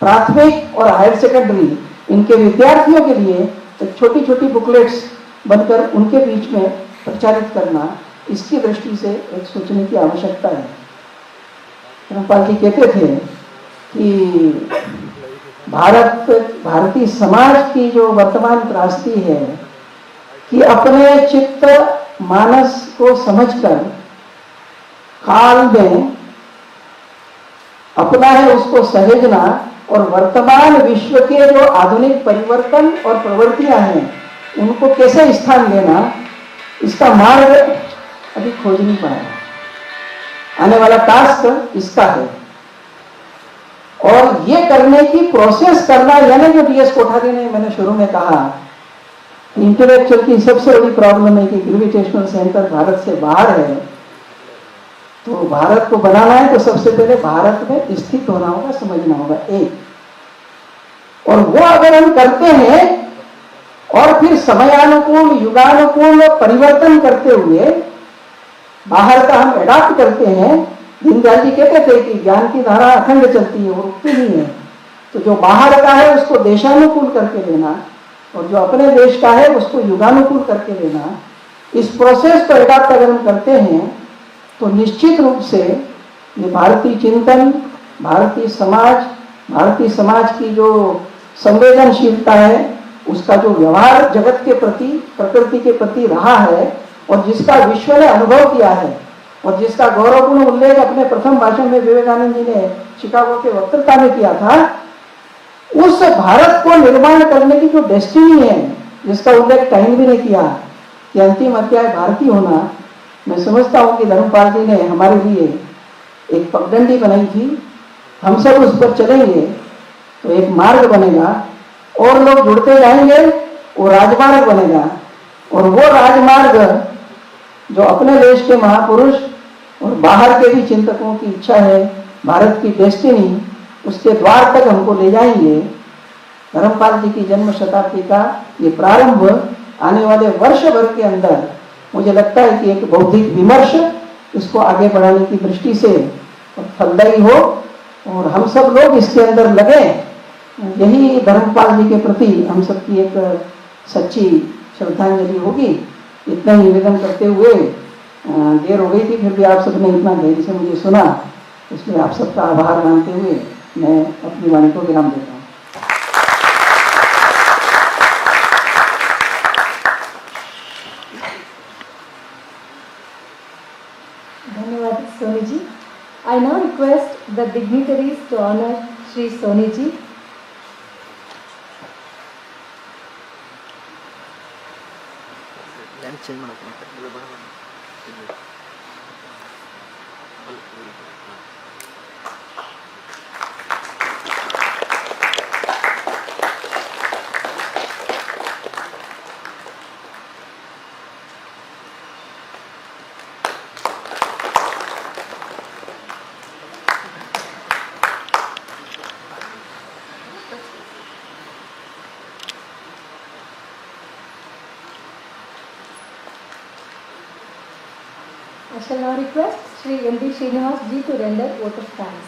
प्राथमिक और हायर सेकेंडरी इनके विद्यार्थियों के लिए एक छोटी छोटी बुकलेट्स बनकर उनके बीच में प्रचारित करना, इसकी दृष्टि से एक सोचने की आवश्यकता है। धर्मपाल जी कहते थे कि भारतीय समाज की जो वर्तमान त्रासदी है कि अपने चित्त मानस को समझकर काल में अपना है उसको सहेजना और वर्तमान विश्व के जो आधुनिक परिवर्तन और प्रवृत्तियां हैं उनको कैसे स्थान देना, इसका मार्ग अभी खोज नहीं पाया। आने वाला टास्क इसका है और ये करने की प्रोसेस करना, यानी जो डीएस कोठारी ने मैंने शुरू में कहा इंटेलेक्चुअल की सबसे बड़ी प्रॉब्लम है कि ग्रेविटेशनल सेंटर भारत से बाहर है। तो भारत को बनाना है तो सबसे पहले भारत में स्थित होना होगा, समझना होगा एक। और वो अगर हम करते हैं और फिर समयानुकूल युगानुकूल परिवर्तन करते हुए बाहर का हम एडाप्ट करते हैं। दीनदयाल जी कहते थे कि ज्ञान की धारा अखंड चलती है, वो रुकती नहीं है। तो जो बाहर का है उसको देशानुकूल करके लेना और जो अपने देश का है उसको युगानुकूल करके लेना, इस प्रोसेस को एडाप्ट अगर हम करते हैं तो निश्चित रूप से ये भारतीय चिंतन, भारतीय समाज की जो संवेदनशीलता है, उसका जो व्यवहार जगत के प्रति, प्रकृति के प्रति रहा है और जिसका विश्व ने अनुभव किया है और जिसका गौरवपूर्ण उल्लेख अपने प्रथम भाषण में विवेकानंद जी ने शिकागो के वक्तृता में किया था, उस भारत को निर्माण करने की जो डेस्टिनी है जिसका उल्लेख कहीं भी नहीं किया कि अंतिम अध्याय भारतीय होना, मैं समझता हूँ कि धर्मपाल जी ने हमारे लिए एक पगडंडी बनाई थी। हम सब उस पर चलेंगे तो एक मार्ग बनेगा और लोग जुड़ते जाएंगे, वो राजमार्ग बनेगा और वो राजमार्ग जो अपने देश के महापुरुष और बाहर के भी चिंतकों की इच्छा है, भारत की डेस्टिनी, उसके द्वार तक हमको ले जाएंगे। धर्मपाल जी की जन्म शताब्दी का ये प्रारंभ आने वाले वर्ष भर के अंदर मुझे लगता है कि एक बौद्धिक विमर्श इसको आगे बढ़ाने की दृष्टि से फलदायी हो और हम सब लोग इसके अंदर लगे। यही धर्मपाल जी के प्रति हम सबकी एक सच्ची श्रद्धांजलि होगी। इतना ही निवेदन करते हुए, देर हो गई थी फिर भी आप सबने इतना धैर्य से मुझे सुना, इसलिए आप सबका आभार मानते हुए मैं अपनी वाणी को विराम देता हूँ। धन्यवाद Soni ji. I now request the dignitaries to honor Shri Soni ji change ಮಾಡಕ್ಕೆ ಇದು ಬರೋಣ I shall now request Sri L.D. Srinivas ji to render vote of thanks.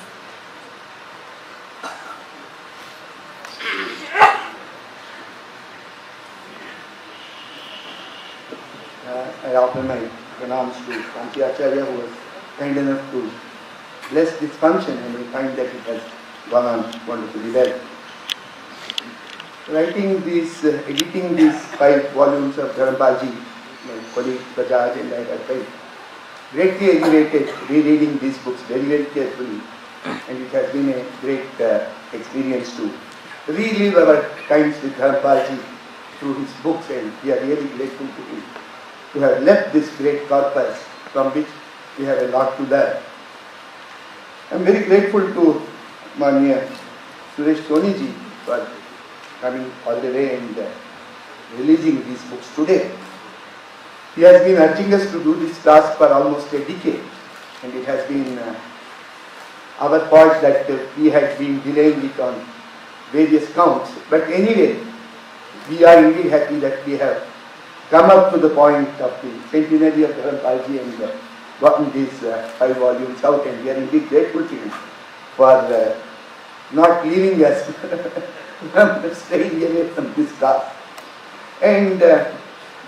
I offer my pranams to Kanti Acharya, who was kind enough to bless this function, and we find that it has gone on wonderfully well. Writing these, editing these 5 volumes of Dharampalji, my colleague Bajaj and I have felt greatly exhilarated rereading these books very, very carefully, and it has been a great experience to relive our times with Dharampalji through his books, and we are really grateful to him to have left this great corpus from which we have a lot to learn. I am very grateful to Manya Suresh Soni ji for coming all the way and releasing these books today. He has been urging us to do this task for almost a decade, and it has been our fault that we had been delaying it on various counts. But anyway, we are indeed happy that we have come up to the point of the centenary of Dharampalji and gotten these 5 volumes out, and we are indeed grateful to him for not leaving us from staying away from this task. And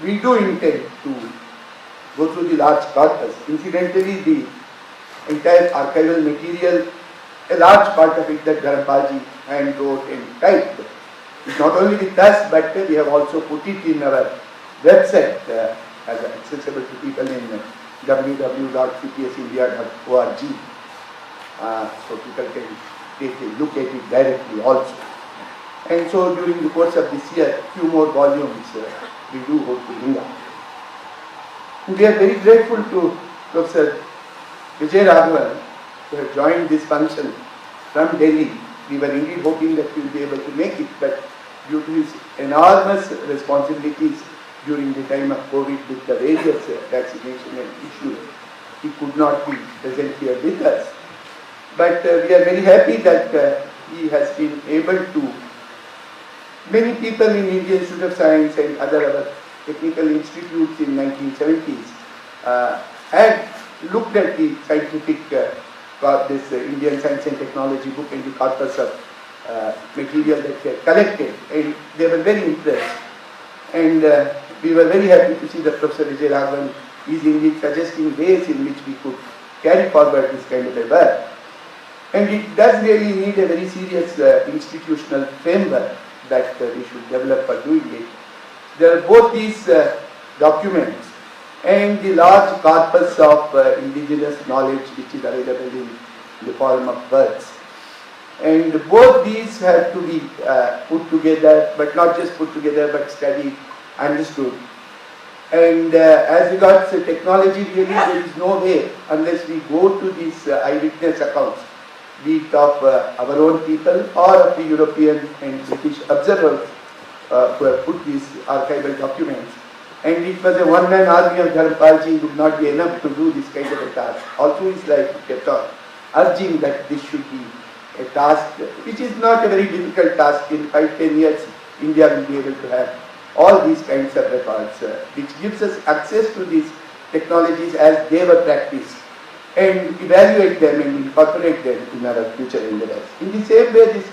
we do intend to go through the large corpus. Incidentally, the entire archival material, a large part of it that Dharampalji hand wrote and typed, is not only with us, but we have also put it in our website as accessible to people in www.cpsindia.org, so people can take a look at it directly also. And so during the course of this year, few more volumes we do hope to bring up. We are very grateful to Professor Vijay Raghavan who have joined this function from Delhi. We were indeed hoping that he will be able to make it, but due to his enormous responsibilities during the time of COVID with the various vaccination and issues, he could not be present here with us. But we are very happy that he has been able to. Many people in Indian Institute of Science and other technical institutes in 1970s had looked at the scientific this Indian Science and Technology book and the corpus of material that they had collected, and they were very impressed. And we were very happy to see that Professor Vijay Raghavan is indeed suggesting ways in which we could carry forward this kind of a work. And it does really need a very serious institutional framework that we should develop for doing it. There are both these documents and the large corpus of indigenous knowledge which is available in the form of works. And both these have to be put together, but not just put together, but studied, understood. And as regards technology, really there is no way unless we go to these eyewitness accounts, be it of our own people or of the European and British observers who have put these archival documents. And it was a one-man army of Dharampalji would not be enough to do this kind of a task. All through his life he kept on urging that this should be a task which is not a very difficult task. In 5-10 years, India will be able to have all these kinds of records, which gives us access to these technologies as they were practiced, and evaluate them and incorporate them in our future endeavors. In the same way, this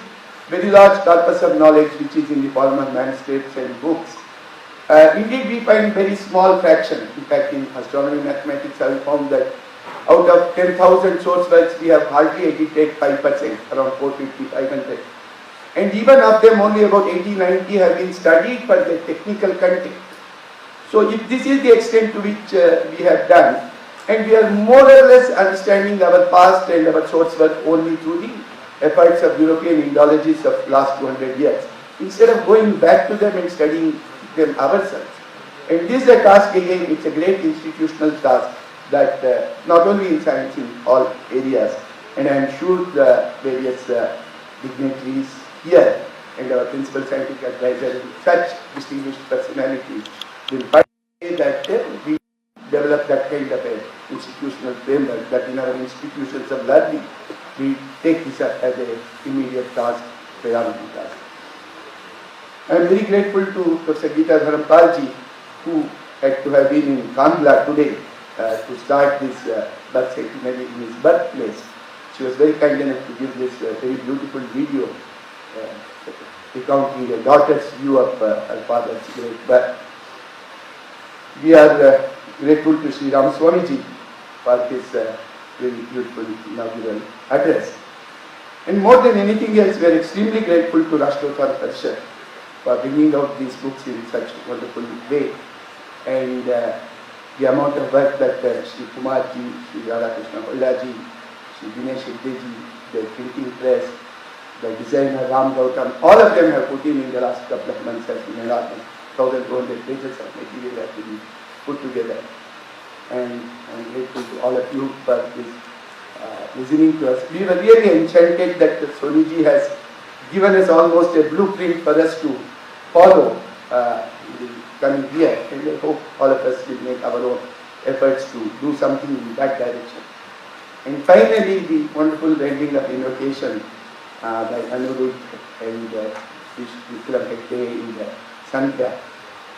very large corpus of knowledge which is in the form of manuscripts and books, indeed we find very small fraction. In fact, in astronomy mathematics I found that out of 10,000 source works we have hardly edited 5%, around 450-500. And even of them only about 80-90 have been studied for their technical content. So if this is the extent to which we have done, and we are more or less understanding our past and our source work only through the efforts of European Indologists of last 200 years, instead of going back to them and studying them ourselves, And this is a task again, it's a great institutional task that not only in science, in all areas, and I am sure the various dignitaries here and our principal scientific advisor, such distinguished personalities, will find that we develop that kind of an institutional framework, that in our institutions of learning, we take this up as an immediate task, priority task. I am very grateful to Professor Geeta Dharampalji, who had to have been in Kandla today to start this birth centenary in his birthplace. She was very kind enough to give this very beautiful video recounting a daughter's view of her father's great birth. We are grateful to Sri Ram Swamiji for his very beautiful inaugural address. And more than anything else, we are extremely grateful to Rashtrotthan Parishad for bringing out these books in such a wonderful way. And the amount of work that Sri Kumarji, Sri Radhakrishna Hollaji, Sri Dinesh Hegdeji, the printing press, the designer Ram Gautam, all of them have put in the last couple of months has been enormous. 1,200 pages of material have to be put together. And I'm grateful to all of you for this, listening to us. We were really enchanted that Soniji has given us almost a blueprint for us to follow in the coming year. And I hope all of us will make our own efforts to do something in that direction. And finally, the wonderful rendering of invocation by Anirudh and Vikram Hegde in the Sandhya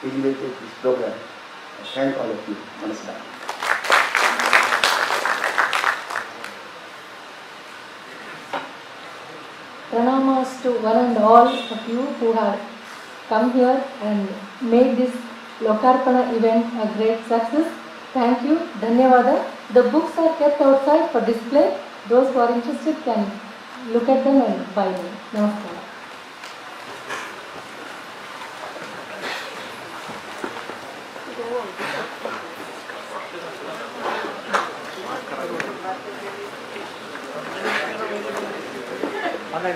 elevated this program. I thank all of you. Namaskar. Pranamas to one and all of you who have come here and made this Lokarpana event a great success. Thank you. Dhanyavada. The books are kept outside for display. Those who are interested can look at them and buy them. Namaskar. Online